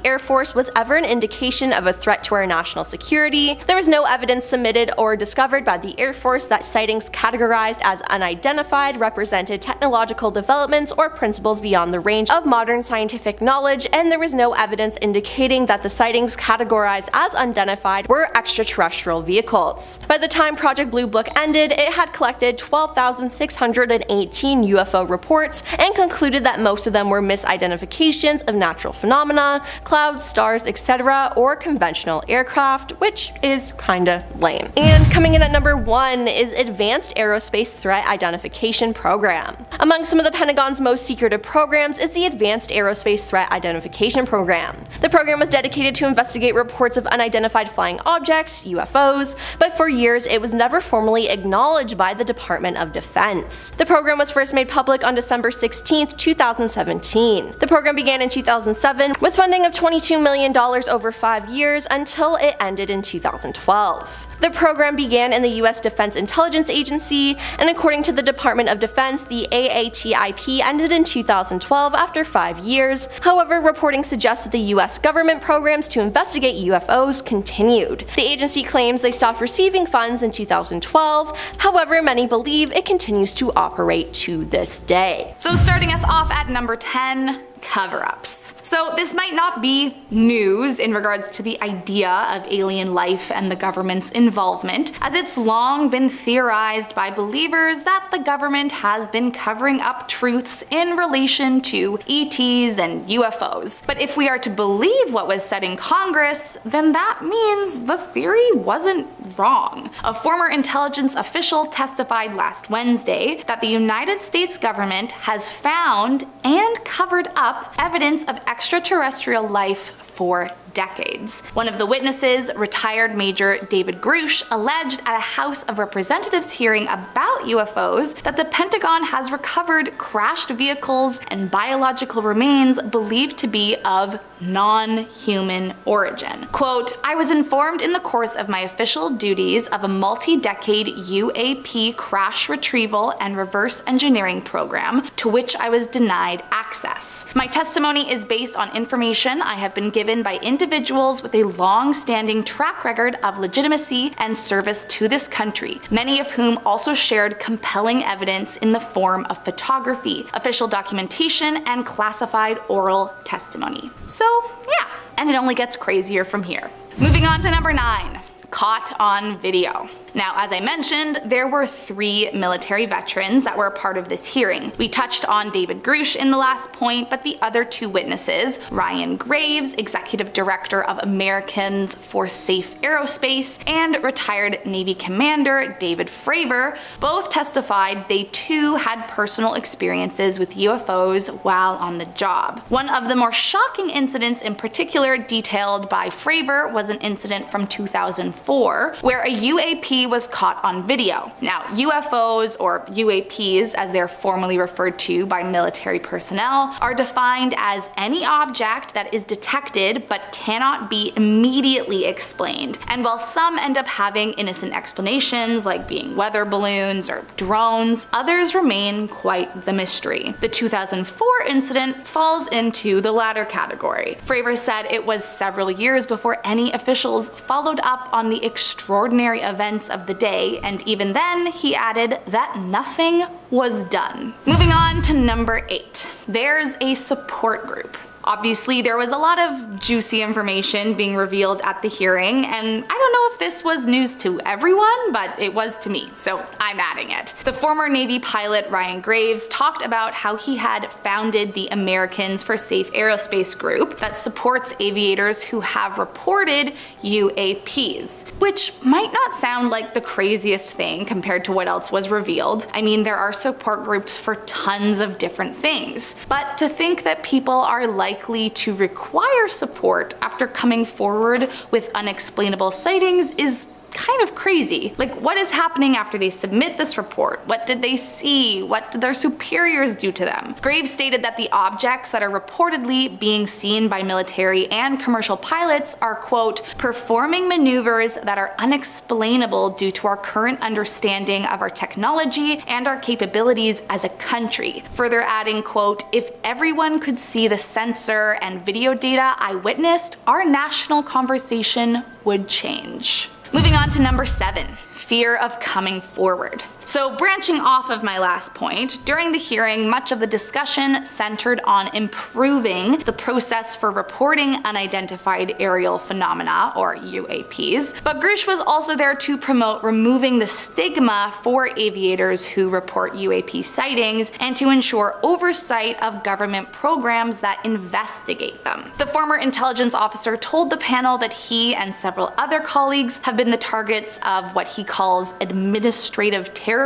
Air Force was ever an indication of a threat to our national security. There was no evidence submitted or discovered by the Air Force that sightings categorized as unidentified represented technological developments or principles beyond the range of modern scientific knowledge, and there was no evidence indicating that the sightings categorized as unidentified were extraterrestrial vehicles. By the time Project Blue Book ended, it had collected 12,618 UFO reports and concluded that most of them were misidentifications of natural phenomena, clouds, stars, etc., or conventional aircraft, which is kinda lame. And coming in at number 1 is Advanced Aerospace Threat Identification Program. Among some of the Pentagon's most secretive programs is the Advanced Aerospace Threat Identification Program. The program was dedicated to investigate reports of unidentified flying objects, UFOs, but for years it was never formally acknowledged by the Department of Defense. The program was first made public on December 16, 2017. The program began in 2007 with funding of $22 million over 5 years until it ended in 2012. The program began in the U.S. Defense Intelligence Agency, and according to the Department of Defense, the AATIP ended in 2012 after 5 years. However, reporting suggests that the U.S. government programs to investigate UFOs continued. The agency claims they stopped receiving funds in 2012, however, many believe it continues to operate to this day. So starting us off at number 10, cover-ups. So this might not be news in regards to the idea of alien life and the government's involvement, as it's long been theorized by believers that the government has been covering up truths in relation to ETs and UFOs. But if we are to believe what was said in Congress, then that means the theory wasn't wrong. A former intelligence official testified last Wednesday that the United States government has found and covered up evidence of extraterrestrial life for decades. One of the witnesses, retired Major David Grush, alleged at a House of Representatives hearing about UFOs that the Pentagon has recovered crashed vehicles and biological remains believed to be of non-human origin. Quote, "I was informed in the course of my official duties of a multi-decade UAP crash retrieval and reverse engineering program to which I was denied access. My testimony is based on information I have been given by individuals with a long-standing track record of legitimacy and service to this country, many of whom also shared compelling evidence in the form of photography, official documentation, and classified oral testimony." So yeah, and it only gets crazier from here. Moving on to number 9, caught on video. Now, as I mentioned, there were 3 military veterans that were a part of this hearing. We touched on David Grush in the last point, but the other 2 witnesses, Ryan Graves, Executive Director of Americans for Safe Aerospace, and retired Navy Commander David Fravor, both testified they too had personal experiences with UFOs while on the job. One of the more shocking incidents in particular detailed by Fravor was an incident from 2004, where a UAP was caught on video. Now, UFOs, or UAPs as they're formally referred to by military personnel, are defined as any object that is detected but cannot be immediately explained. And while some end up having innocent explanations like being weather balloons or drones, others remain quite the mystery. The 2004 incident falls into the latter category. Fravor said it was several years before any officials followed up on the extraordinary events of the day, and even then, he added that nothing was done. Moving on to number 8, there's a support group. Obviously, there was a lot of juicy information being revealed at the hearing, and I don't know if this was news to everyone, but it was to me, so I'm adding it. The former Navy pilot Ryan Graves talked about how he had founded the Americans for Safe Aerospace group that supports aviators who have reported UAPs, which might not sound like the craziest thing compared to what else was revealed. I mean, there are support groups for tons of different things, but to think that people are likely to require support after coming forward with unexplainable sightings is kind of crazy. Like, what is happening after they submit this report? What did they see? What did their superiors do to them? Graves stated that the objects that are reportedly being seen by military and commercial pilots are, quote, performing maneuvers that are unexplainable due to our current understanding of our technology and our capabilities as a country. Further adding, quote, if everyone could see the sensor and video data I witnessed, our national conversation would change. Moving on to number 7, fear of coming forward. So branching off of my last point, during the hearing, much of the discussion centered on improving the process for reporting unidentified aerial phenomena, or UAPs, but Grush was also there to promote removing the stigma for aviators who report UAP sightings and to ensure oversight of government programs that investigate them. The former intelligence officer told the panel that he and several other colleagues have been the targets of what he calls administrative terrorism,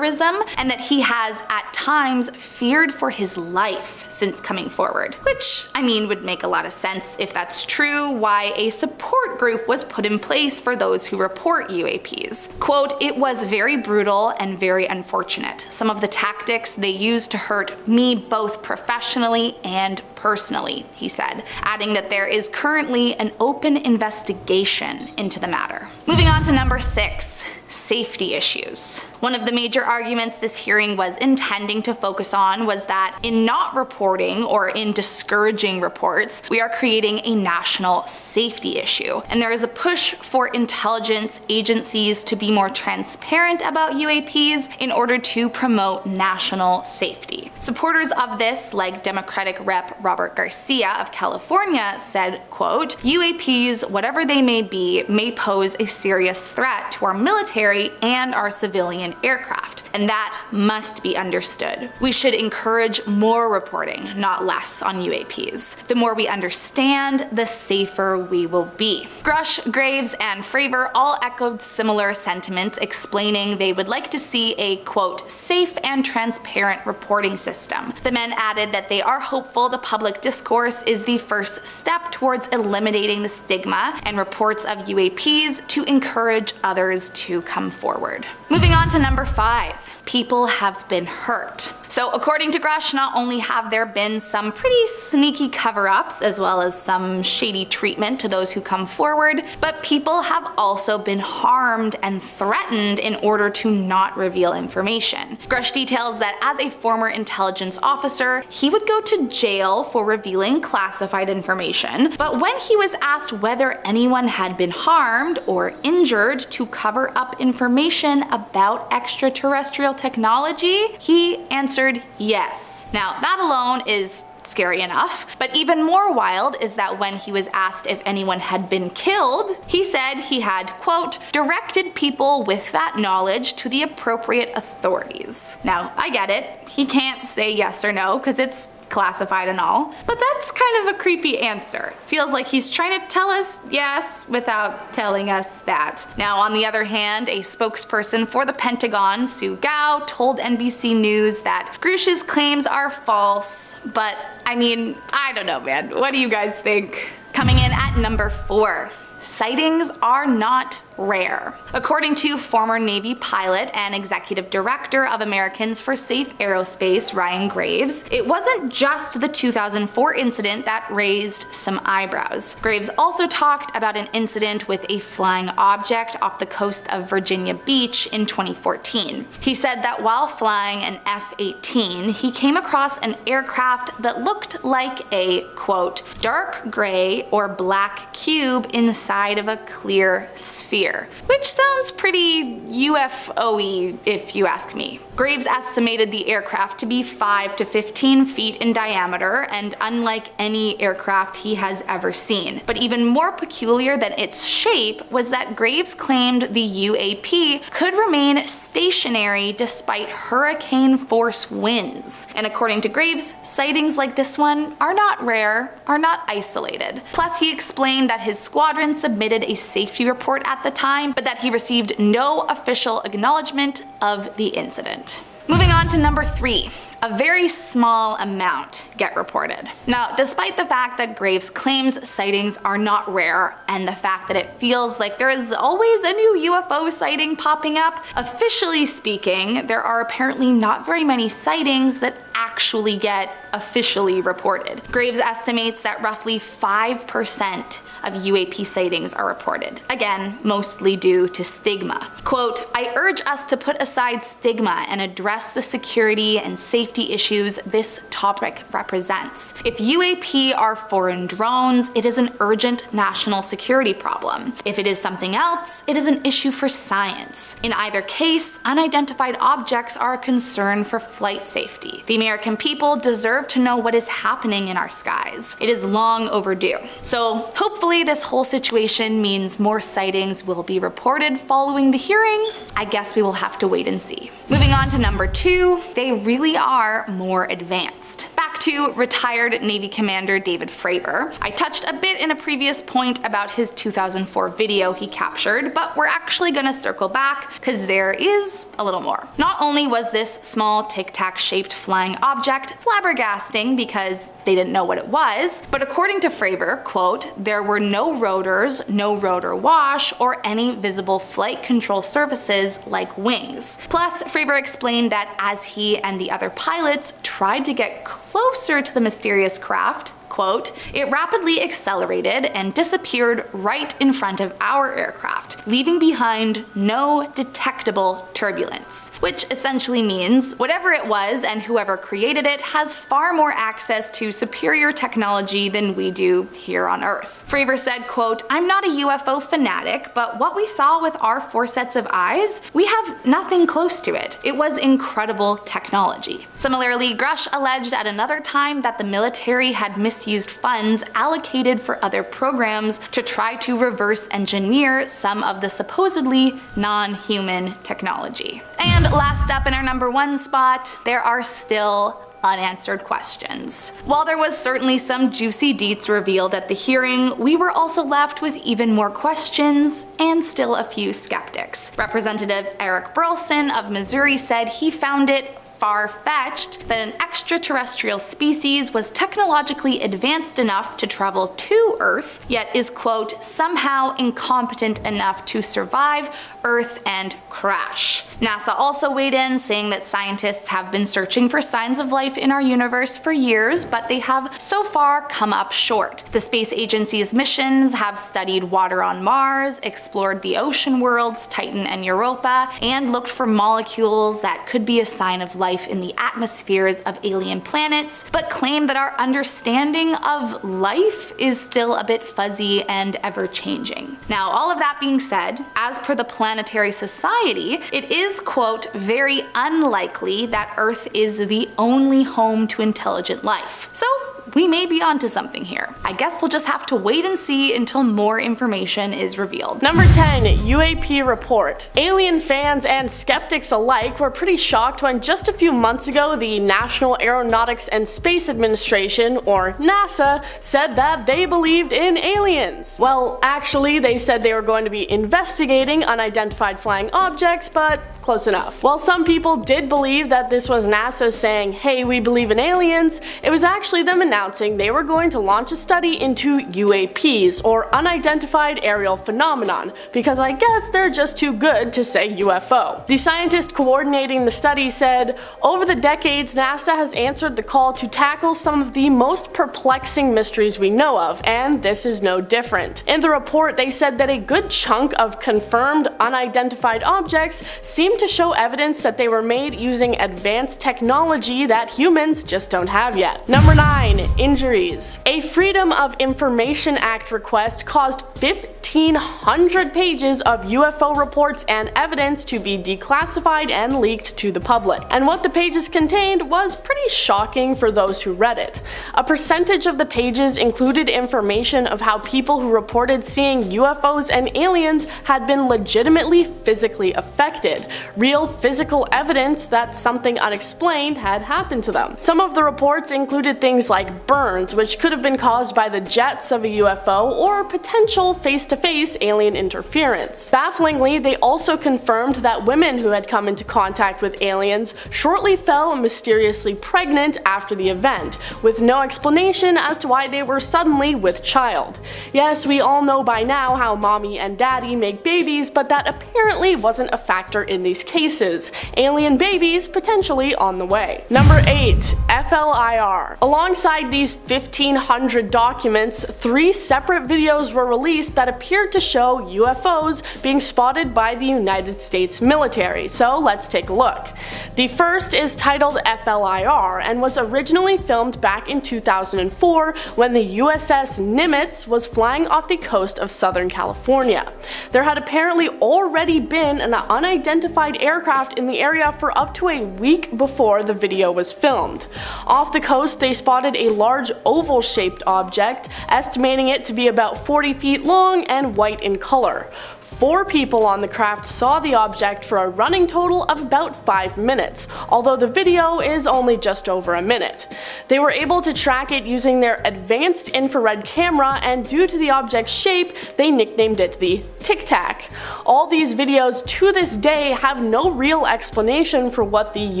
and that he has at times feared for his life since coming forward. Which, I mean, would make a lot of sense if that's true, why a support group was put in place for those who report UAPs. Quote, it was very brutal and very unfortunate. Some of the tactics they used to hurt me both professionally and personally, he said, adding that there is currently an open investigation into the matter. Moving on to number 6, safety issues. One of the major arguments this hearing was intending to focus on was that in not reporting or in discouraging reports, we are creating a national safety issue, and there is a push for intelligence agencies to be more transparent about UAPs in order to promote national safety. Supporters of this, like Democratic Rep. Robert Garcia of California, said, quote, UAPs, whatever they may be, may pose a serious threat to our military and our civilian aircraft, and that must be understood. We should encourage more reporting, not less, on UAPs. The more we understand, the safer we will be. Grush, Graves, and Fravor all echoed similar sentiments, explaining they would like to see a, quote, safe and transparent reporting system. The men added that they are hopeful the public discourse is the first step towards eliminating the stigma and reports of UAPs to encourage others to come forward. Moving on to number 5. People have been hurt. So according to Grush, not only have there been some pretty sneaky cover-ups as well as some shady treatment to those who come forward, but people have also been harmed and threatened in order to not reveal information. Grush details that as a former intelligence officer, he would go to jail for revealing classified information, but when he was asked whether anyone had been harmed or injured to cover up information about extraterrestrial technology, he answered yes. Now, that alone is scary enough, but even more wild is that when he was asked if anyone had been killed, he said he had, quote, directed people with that knowledge to the appropriate authorities. Now, I get it. He can't say yes or no because it's classified and all, but that's kind of a creepy answer. Feels like he's trying to tell us yes without telling us that. Now, on the other hand, a spokesperson for the Pentagon, Sue Gao, told NBC News that Grush's claims are false, but I mean, I don't know, man. What do you guys think? Coming in at number 4. Sightings are not rare. According to former Navy pilot and executive director of Americans for Safe Aerospace, Ryan Graves, it wasn't just the 2004 incident that raised some eyebrows. Graves also talked about an incident with a flying object off the coast of Virginia Beach in 2014. He said that while flying an F-18, he came across an aircraft that looked like a, quote, dark gray or black cube inside of a clear sphere. Which sounds pretty UFO-y if you ask me. Graves estimated the aircraft to be 5 to 15 feet in diameter and unlike any aircraft he has ever seen. But even more peculiar than its shape was that Graves claimed the UAP could remain stationary despite hurricane force winds. And according to Graves, sightings like this one are not rare, are not isolated. Plus, he explained that his squadron submitted a safety report at the time, but that he received no official acknowledgement of the incident. Moving on to number 3. A very small amount get reported. Now, despite the fact that Graves claims sightings are not rare and the fact that it feels like there is always a new UFO sighting popping up, officially speaking, there are apparently not very many sightings that actually get officially reported. Graves estimates that roughly 5% of UAP sightings are reported. Again, mostly due to stigma. Quote, "I urge us to put aside stigma and address the security and safety issues this topic represents. If UAP are foreign drones, it is an urgent national security problem. If it is something else, it is an issue for science. In either case, unidentified objects are a concern for flight safety. The American people deserve to know what is happening in our skies. It is long overdue." So hopefully this whole situation means more sightings will be reported following the hearing. I guess we will have to wait and see. Moving on to number 2, they really are more advanced. Back to retired Navy Commander David Fravor. I touched a bit in a previous point about his 2004 video he captured, but we're actually gonna circle back because there is a little more. Not only was this small tic-tac shaped flying object flabbergasting because they didn't know what it was, but according to Fravor, quote, "There were no rotors, no rotor wash, or any visible flight control surfaces like wings." Plus, Fravor explained that as he and the other pilots tried to get closer to the mysterious craft, quote, "It rapidly accelerated and disappeared right in front of our aircraft, leaving behind no detectable turbulence." Which essentially means whatever it was and whoever created it has far more access to superior technology than we do here on Earth. Fravor said, quote, "I'm not a UFO fanatic, but what we saw with our 4 sets of eyes, we have nothing close to it. It was incredible technology." Similarly, Grush alleged at another time that the military had misused funds allocated for other programs to try to reverse engineer some of the supposedly non-human technology. And last up in our number 1 spot, there are still unanswered questions. While there was certainly some juicy deets revealed at the hearing, we were also left with even more questions and still a few skeptics. Representative Eric Burleson of Missouri said he found it far-fetched that an extraterrestrial species was technologically advanced enough to travel to Earth, yet is, quote, "somehow incompetent enough to survive Earth and crash." NASA also weighed in, saying that scientists have been searching for signs of life in our universe for years, but they have so far come up short. The space agency's missions have studied water on Mars, explored the ocean worlds, Titan and Europa, and looked for molecules that could be a sign of life in the atmospheres of alien planets, but claim that our understanding of life is still a bit fuzzy and ever-changing. Now, all of that being said, as per the Planetary Society, it is, quote, "very unlikely that Earth is the only home to intelligent life." So, we may be onto something here. I guess we'll just have to wait and see until more information is revealed. Number 10, UAP report. Alien fans and skeptics alike were pretty shocked when just a few months ago the National Aeronautics and Space Administration, or NASA, said that they believed in aliens. Well, actually, they said they were going to be investigating unidentified flying objects, but close enough. While some people did believe that this was NASA saying, "Hey, we believe in aliens," it was actually them announcing they were going to launch a study into UAPs, or unidentified aerial phenomenon, because I guess they're just too good to say UFO. The scientist coordinating the study said, "Over the decades, NASA has answered the call to tackle some of the most perplexing mysteries we know of, and this is no different." In the report, they said that a good chunk of confirmed unidentified objects seemed to show evidence that they were made using advanced technology that humans just don't have yet. Number 9, injuries. A Freedom of Information Act request caused 15 1,500 pages of UFO reports and evidence to be declassified and leaked to the public. And what the pages contained was pretty shocking for those who read it. A percentage of the pages included information of how people who reported seeing UFOs and aliens had been legitimately physically affected, real physical evidence that something unexplained had happened to them. Some of the reports included things like burns, which could have been caused by the jets of a UFO or potential face-to-face alien interference. Bafflingly, they also confirmed that women who had come into contact with aliens shortly fell mysteriously pregnant after the event, with no explanation as to why they were suddenly with child. Yes, we all know by now how mommy and daddy make babies, but that apparently wasn't a factor in these cases. Alien babies potentially on the way. Number 8. FLIR. Alongside these 1,500 documents, 3 separate videos were released that appeared to show UFOs being spotted by the United States military, so let's take a look. The first is titled FLIR and was originally filmed back in 2004 when the USS Nimitz was flying off the coast of Southern California. There had apparently already been an unidentified aircraft in the area for up to a week before the video was filmed. Off the coast, they spotted a large oval-shaped object, estimating it to be about 40 feet long and white in color. 4 people on the craft saw the object for a running total of about 5 minutes, although the video is only just over a minute. They were able to track it using their advanced infrared camera, and due to the object's shape, they nicknamed it the Tic Tac. All these videos to this day have no real explanation for what the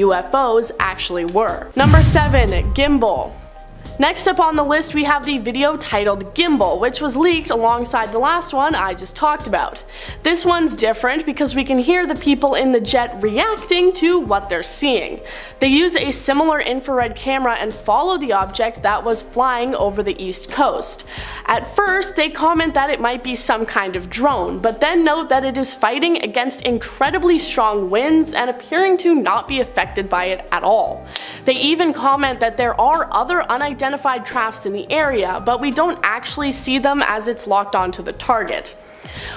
UFOs actually were. Number 7. Gimble. Next up on the list we have the video titled Gimble, which was leaked alongside the last one I just talked about. This one's different because we can hear the people in the jet reacting to what they're seeing. They use a similar infrared camera and follow the object that was flying over the east coast. At first, they comment that it might be some kind of drone, but then note that it is fighting against incredibly strong winds and appearing to not be affected by it at all. They even comment that there are other unidentified crafts in the area, but we don't actually see them as it's locked onto the target.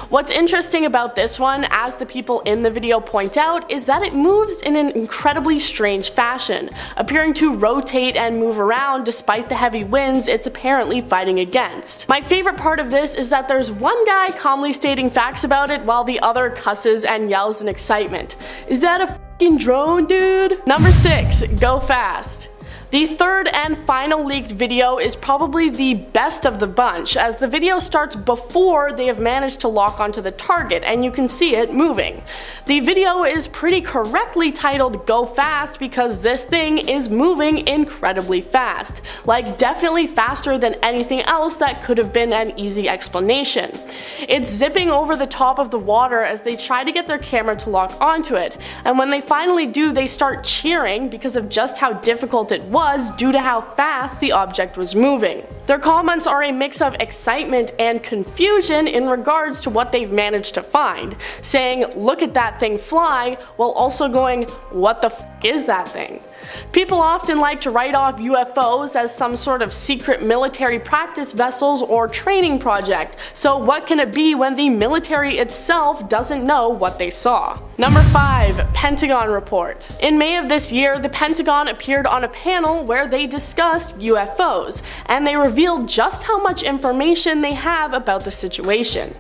What's interesting about this one, as the people in the video point out, is that it moves in an incredibly strange fashion, appearing to rotate and move around despite the heavy winds it's apparently fighting against. My favorite part of this is that there's one guy calmly stating facts about it while the other cusses and yells in excitement. Is that a f***ing drone, dude? Number 6. Go fast. The third and final leaked video is probably the best of the bunch, as the video starts before they have managed to lock onto the target and you can see it moving. The video is pretty correctly titled Go Fast because this thing is moving incredibly fast, like definitely faster than anything else that could have been an easy explanation. It's zipping over the top of the water as they try to get their camera to lock onto it, and when they finally do, they start cheering because of just how difficult it was due to how fast the object was moving. Their comments are a mix of excitement and confusion in regards to what they've managed to find, saying, "Look at that thing fly," while also going, "What the f*** is that thing?" People often like to write off UFOs as some sort of secret military practice vessels or training project, so what can it be when the military itself doesn't know what they saw? Number 5. Pentagon Report. In May of this year, the Pentagon appeared on a panel where they discussed UFOs, and they revealed just how much information they have about the situation.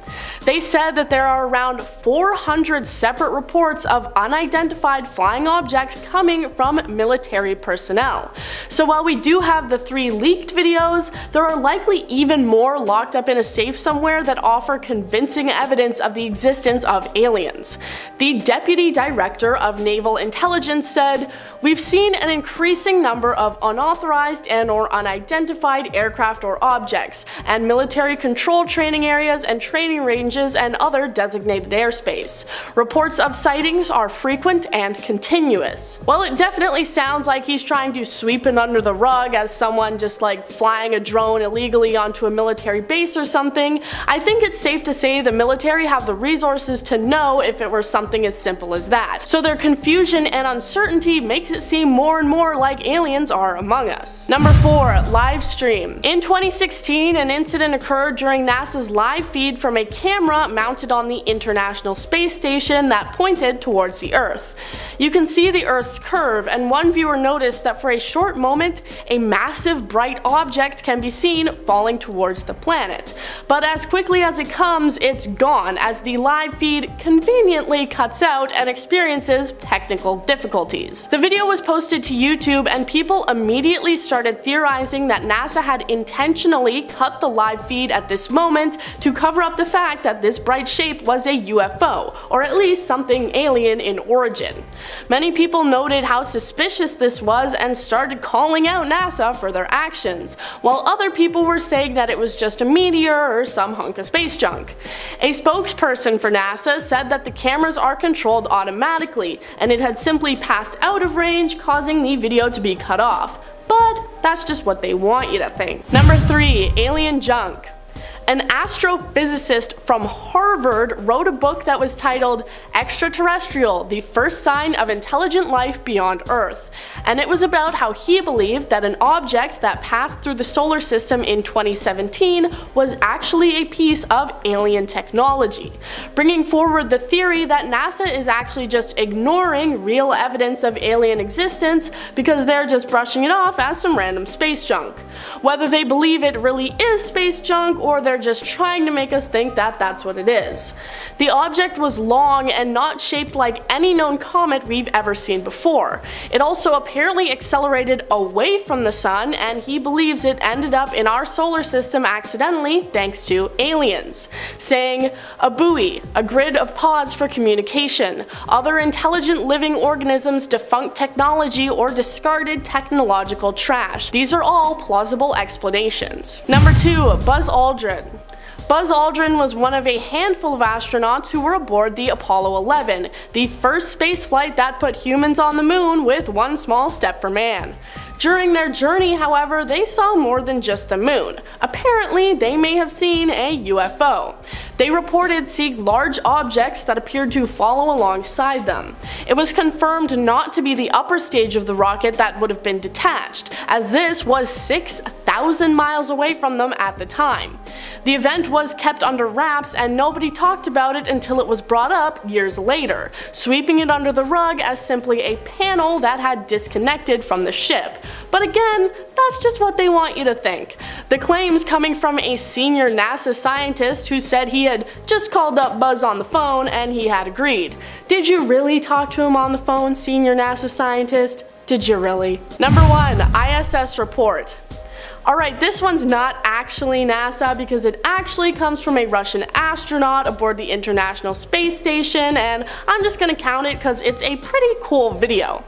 They said that there are around 400 separate reports of unidentified flying objects coming from military personnel. So while we do have the 3 leaked videos, there are likely even more locked up in a safe somewhere that offer convincing evidence of the existence of aliens. The Deputy Director of Naval Intelligence said, "We've seen an increasing number of unauthorized and/or unidentified aircraft or objects, and military control training areas and training ranges and other designated airspace. Reports of sightings are frequent and continuous." While it definitely sounds sounds like he's trying to sweep it under the rug as someone just like flying a drone illegally onto a military base or something, I think it's safe to say the military have the resources to know if it were something as simple as that. So their confusion and uncertainty makes it seem more and more like aliens are among us. Number 4. Live stream. In 2016, an incident occurred during NASA's live feed from a camera mounted on the International Space Station that pointed towards the Earth. You can see the Earth's curve, and one viewer noticed that for a short moment, a massive bright object can be seen falling towards the planet. But as quickly as it comes, it's gone as the live feed conveniently cuts out and experiences technical difficulties. The video was posted to YouTube, and people immediately started theorizing that NASA had intentionally cut the live feed at this moment to cover up the fact that this bright shape was a UFO, or at least something alien in origin. Many people noted how suspicious this was and started calling out NASA for their actions, while other people were saying that it was just a meteor or some hunk of space junk. A spokesperson for NASA said that the cameras are controlled automatically, and it had simply passed out of range, causing the video to be cut off. But that's just what they want you to think. Number 3. Alien junk. An astrophysicist from Harvard wrote a book that was titled Extraterrestrial: The First Sign of Intelligent Life Beyond Earth, and it was about how he believed that an object that passed through the solar system in 2017 was actually a piece of alien technology, bringing forward the theory that NASA is actually just ignoring real evidence of alien existence because they're just brushing it off as some random space junk. Whether they believe it really is space junk or they're just trying to make us think that that's what it is. The object was long and not shaped like any known comet we've ever seen before. It also apparently accelerated away from the sun, and he believes it ended up in our solar system accidentally thanks to aliens, saying, "A buoy, a grid of pods for communication, other intelligent living organisms, defunct technology, or discarded technological trash. These are all plausible explanations." Number 2. Buzz Aldrin. Buzz Aldrin was one of a handful of astronauts who were aboard the Apollo 11, the first spaceflight that put humans on the moon with one small step for man. During their journey, however, they saw more than just the moon. Apparently, they may have seen a UFO. They reported seeing large objects that appeared to follow alongside them. It was confirmed not to be the upper stage of the rocket that would have been detached, as this was 6,000 miles away from them at the time. The event was kept under wraps, and nobody talked about it until it was brought up years later, sweeping it under the rug as simply a panel that had disconnected from the ship. But again, that's just what they want you to think. The claims coming from a senior NASA scientist who said he had just called up Buzz on the phone and he had agreed. Did you really talk to him on the phone, senior NASA scientist? Did you really? Number 1. ISS report. Alright, this one's not actually NASA because it actually comes from a Russian astronaut aboard the International Space Station, and I'm just gonna count it because it's a pretty cool video.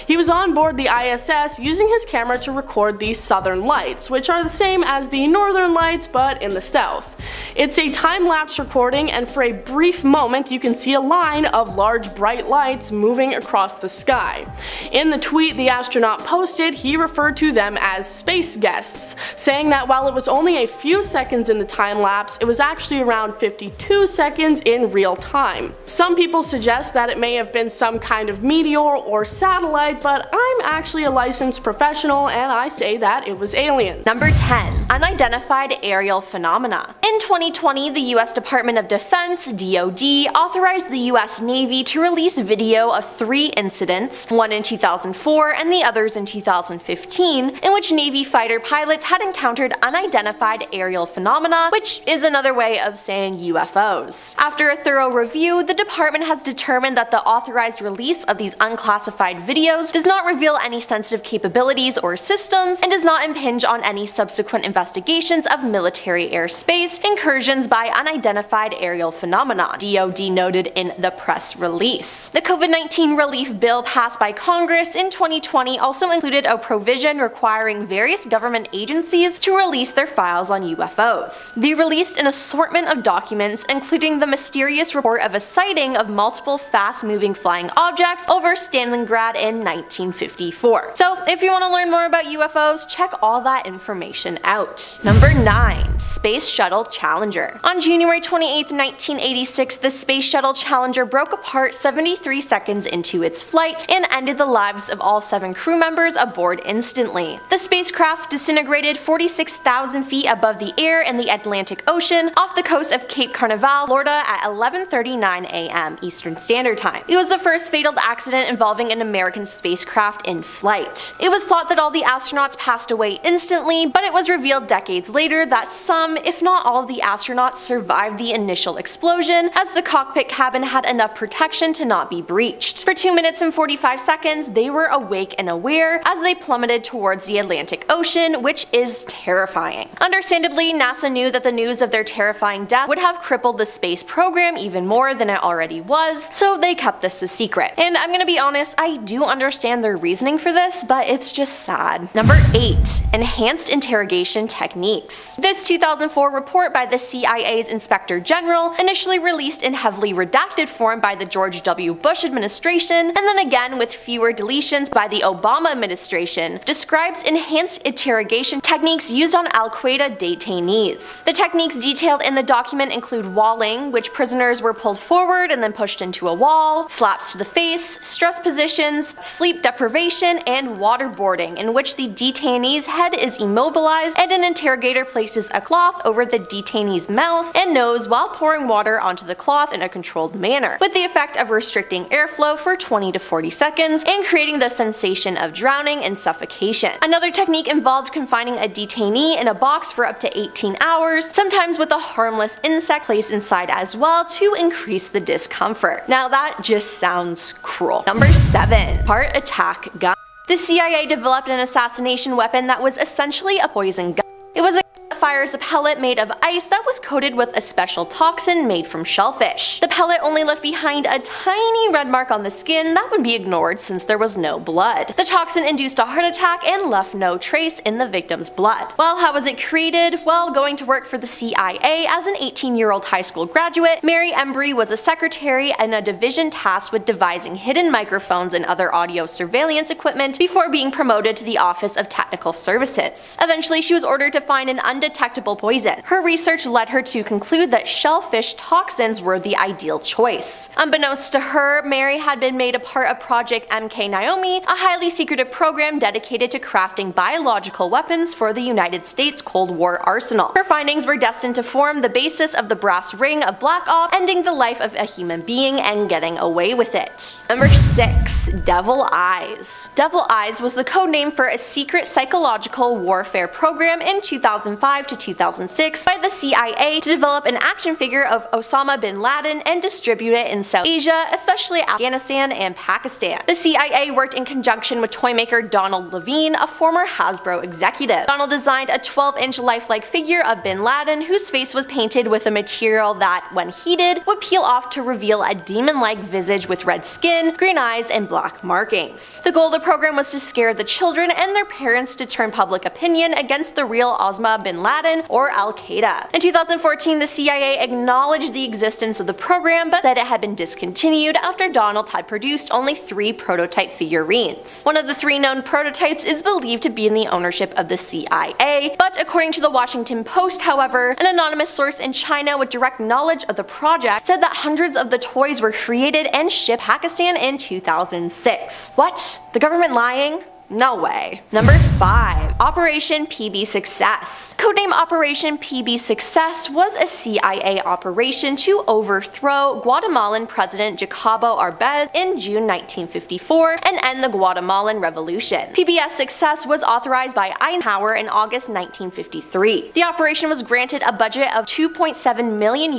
He was on board the ISS using his camera to record the southern lights, which are the same as the northern lights but in the south. It's a time-lapse recording, and for a brief moment you can see a line of large bright lights moving across the sky. In the tweet the astronaut posted, he referred to them as space guests, saying that while it was only a few seconds in the time-lapse, it was actually around 52 seconds in real time. Some people suggest that it may have been some kind of meteor or satellite, but I'm actually a licensed professional and I say that it was alien. Number 10. Unidentified aerial phenomena. In 2020, the US Department of Defense, DoD, authorized the US Navy to release video of 3 incidents, one in 2004 and the others in 2015, in which Navy fighter pilots had encountered unidentified aerial phenomena, which is another way of saying UFOs. After a thorough review, the department has determined that the authorized release of these unclassified videos does not reveal any sensitive capabilities or systems and does not impinge on any subsequent investigations of military airspace in incursions by unidentified aerial phenomena, DoD noted in the press release. The COVID-19 relief bill passed by Congress in 2020 also included a provision requiring various government agencies to release their files on UFOs. They released an assortment of documents, including the mysterious report of a sighting of multiple fast-moving flying objects over Stalingrad in 1954. So if you want to learn more about UFOs, check all that information out. Number 9. Space Shuttle Challenger. On January 28, 1986, the Space Shuttle Challenger broke apart 73 seconds into its flight and ended the lives of all 7 crew members aboard instantly. The spacecraft disintegrated 46,000 feet above the air in the Atlantic Ocean off the coast of Cape Canaveral, Florida at 11:39 a.m. Eastern Standard Time. It was the first fatal accident involving an American spacecraft in flight. It was thought that all the astronauts passed away instantly, but it was revealed decades later that some, if not all, of the astronauts survived the initial explosion, as the cockpit cabin had enough protection to not be breached. For 2 minutes and 45 seconds, they were awake and aware as they plummeted towards the Atlantic Ocean, which is terrifying. Understandably, NASA knew that the news of their terrifying death would have crippled the space program even more than it already was, so they kept this a secret. And I'm gonna be honest, I do understand their reasoning for this, but it's just sad. Number 8. Enhanced interrogation techniques. This 2004 report by the CIA's Inspector General, initially released in heavily redacted form by the George W. Bush administration, and then again with fewer deletions by the Obama administration, describes enhanced interrogation techniques used on Al-Qaeda detainees. The techniques detailed in the document include walling, which prisoners were pulled forward and then pushed into a wall, slaps to the face, stress positions, sleep deprivation, and waterboarding, in which the detainee's head is immobilized and an interrogator places a cloth over the detainee's mouth and nose while pouring water onto the cloth in a controlled manner, with the effect of restricting airflow for 20 to 40 seconds and creating the sensation of drowning and suffocation. Another technique involved confining a detainee in a box for up to 18 hours, sometimes with a harmless insect placed inside as well to increase the discomfort. Now that just sounds cruel. Number 7. Heart attack gun. The CIA developed an assassination weapon that was essentially a poison gun. It was a fires a pellet made of ice that was coated with a special toxin made from shellfish. The pellet only left behind a tiny red mark on the skin that would be ignored since there was no blood. The toxin induced a heart attack and left no trace in the victim's blood. Well, how was it created? Well, going to work for the CIA as an 18-year-old high school graduate, Mary Embry was a secretary in a division tasked with devising hidden microphones and other audio surveillance equipment before being promoted to the Office of Technical Services. Eventually, she was ordered to find an undetectable poison. Her research led her to conclude that shellfish toxins were the ideal choice. Unbeknownst to her, Mary had been made a part of Project MK Naomi, a highly secretive program dedicated to crafting biological weapons for the United States Cold War arsenal. Her findings were destined to form the basis of the brass ring of Black Ops, ending the life of a human being and getting away with it. Number 6. Devil Eyes. Devil Eyes was the code name for a secret psychological warfare program in 2005 to 2006 by the CIA to develop an action figure of Osama bin Laden and distribute it in South Asia, especially Afghanistan and Pakistan. The CIA worked in conjunction with toymaker Donald Levine, a former Hasbro executive. Donald designed a 12-inch lifelike figure of bin Laden whose face was painted with a material that, when heated, would peel off to reveal a demon-like visage with red skin, green eyes, and black markings. The goal of the program was to scare the children and their parents to turn public opinion against the real Osama bin Laden or Al-Qaeda. In 2014, the CIA acknowledged the existence of the program but that it had been discontinued after Donald had produced only 3 prototype figurines. One of the 3 known prototypes is believed to be in the ownership of the CIA, but according to the Washington Post, however, an anonymous source in China with direct knowledge of the project said that hundreds of the toys were created and shipped to Pakistan in 2006. What? The government lying? No way. Number 5. Operation PB Success. Codename Operation PB Success was a CIA operation to overthrow Guatemalan President Jacobo Arbenz in June 1954 and end the Guatemalan Revolution. PBS Success was authorized by Eisenhower in August 1953. The operation was granted a budget of $2.7 million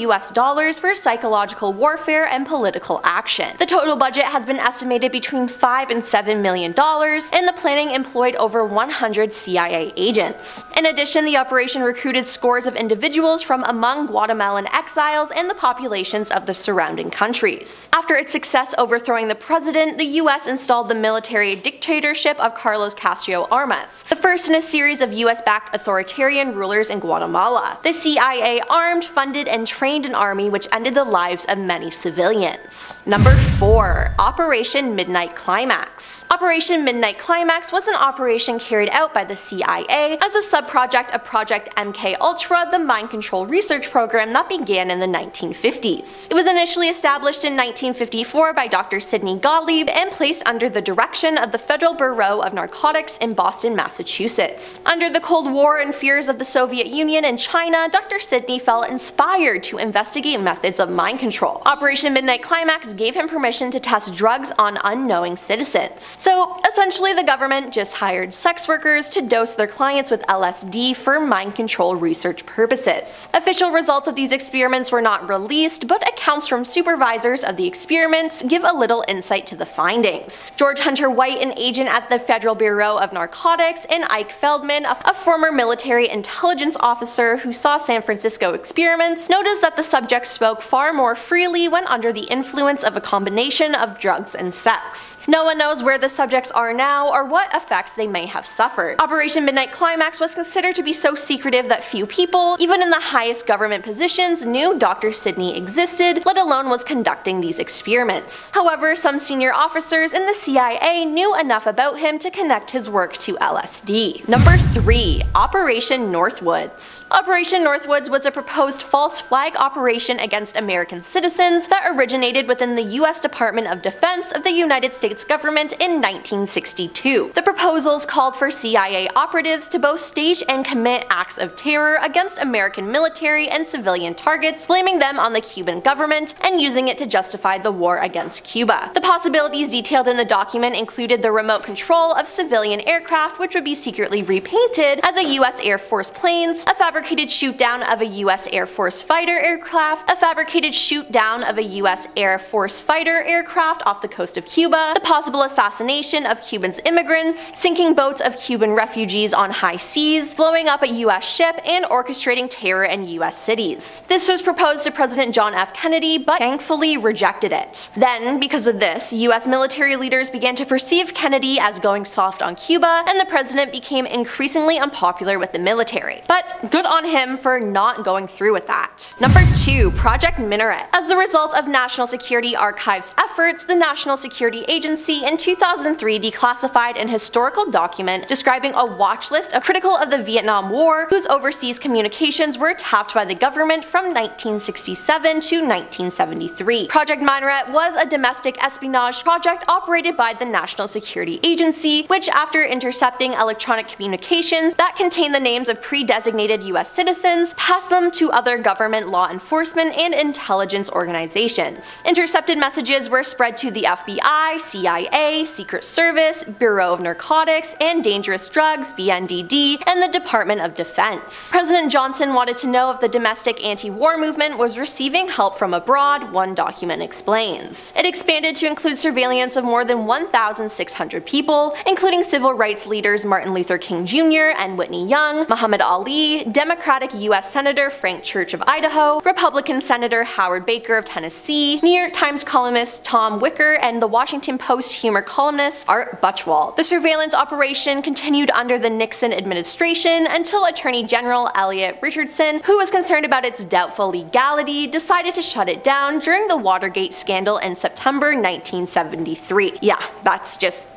for psychological warfare and political action. The total budget has been estimated between $5 and $7 million, and the planning employed over 100 CIA agents. In addition, the operation recruited scores of individuals from among Guatemalan exiles and the populations of the surrounding countries. After its success overthrowing the president, the US installed the military dictatorship of Carlos Castro Armas, the first in a series of US-backed authoritarian rulers in Guatemala. The CIA armed, funded, and trained an army which ended the lives of many civilians. Number 4. Operation Midnight Climax. Operation Midnight Climax was an operation carried out by the CIA as a subproject of Project MK Ultra, the mind control research program that began in the 1950s. It was initially established in 1954 by Dr. Sidney Gottlieb and placed under the direction of the Federal Bureau of Narcotics in Boston, Massachusetts. Under the Cold War and fears of the Soviet Union and China, Dr. Sidney felt inspired to investigate methods of mind control. Operation Midnight Climax gave him permission to test drugs on unknowing citizens. So essentially the government just hired sex workers to dose their clients with LSD for mind control research purposes. Official results of these experiments were not released, but accounts from supervisors of the experiments give a little insight to the findings. George Hunter White, an agent at the Federal Bureau of Narcotics, and Ike Feldman, a former military intelligence officer who saw San Francisco experiments, noticed that the subjects spoke far more freely when under the influence of a combination of drugs and sex. No one knows where the subjects are now or what effects they may have suffered. Operation Midnight Climax was considered to be so secretive that few people, even in the highest government positions, knew Dr. Sidney existed, let alone was conducting these experiments. However, some senior officers in the CIA knew enough about him to connect his work to LSD. Number 3. Operation Northwoods. Operation Northwoods was a proposed false flag operation against American citizens that originated within the US Department of Defense of the United States government in 1962. The proposals called for CIA operatives to both stage and commit acts of terror against American military and civilian targets, blaming them on the Cuban government and using it to justify the war against Cuba. The possibilities detailed in the document included the remote control of civilian aircraft which would be secretly repainted as a US Air Force planes, a fabricated shoot-down of a US Air Force fighter aircraft, a fabricated shoot-down of a US Air Force fighter aircraft off the coast of Cuba, the possible assassination of Cuban's immigrants, sinking boats of Cuban refugees on high seas, blowing up a US ship, and orchestrating terror in US cities. This was proposed to President John F. Kennedy, but thankfully rejected it. Then, because of this, US military leaders began to perceive Kennedy as going soft on Cuba, and the president became increasingly unpopular with the military. But good on him for not going through with that. Number 2. Project Minaret. As the result of National Security Archive's efforts, the National Security Agency in 2003 declassified an historical document describing a watch list of critical of the Vietnam War whose overseas communications were tapped by the government from 1967 to 1973. Project Minaret was a domestic espionage project operated by the National Security Agency, which after intercepting electronic communications that contained the names of pre-designated US citizens, passed them to other government law enforcement and intelligence organizations. Intercepted messages were spread to the FBI, CIA, Secret Service, Bureau of Narcotics and Dangerous Drugs, BNDD, and the Department of Defense. President Johnson wanted to know if the domestic anti-war movement was receiving help from abroad, one document explains. It expanded to include surveillance of more than 1,600 people, including civil rights leaders Martin Luther King Jr. and Whitney Young, Muhammad Ali, Democratic U.S. Senator Frank Church of Idaho, Republican Senator Howard Baker of Tennessee, New York Times columnist Tom Wicker, and the Washington Post humor columnist Art Butchwald. The surveillance operation continued under the Nixon administration until Attorney General Elliot Richardson, who was concerned about its doubtful legality, decided to shut it down during the Watergate scandal in September 1973. Yeah, that's just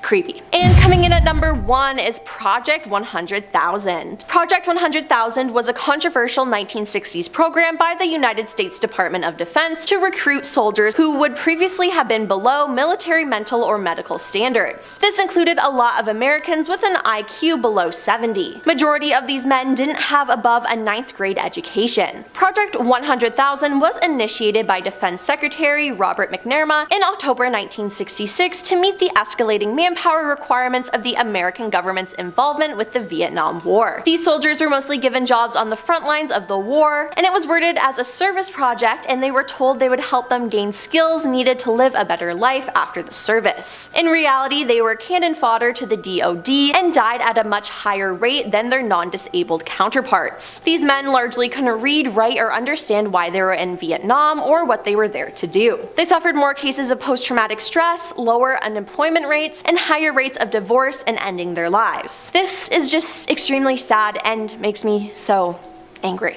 creepy. And coming in at number 1 is Project 100,000. Project 100,000 was a controversial 1960s program by the United States Department of Defense to recruit soldiers who would previously have been below military mental or medical standards. This included a lot of Americans with an IQ below 70. Majority of these men didn't have above a 9th grade education. Project 100,000 was initiated by Defense Secretary Robert McNamara in October 1966 to meet the escalating manpower manpower requirements of the American government's involvement with the Vietnam War. These soldiers were mostly given jobs on the front lines of the war, and it was worded as a service project, and they were told they would help them gain skills needed to live a better life after the service. In reality, they were cannon fodder to the DoD and died at a much higher rate than their non-disabled counterparts. These men largely couldn't read, write, or understand why they were in Vietnam or what they were there to do. They suffered more cases of post-traumatic stress, lower unemployment rates, and higher rates of divorce and ending their lives. This is just extremely sad and makes me so angry.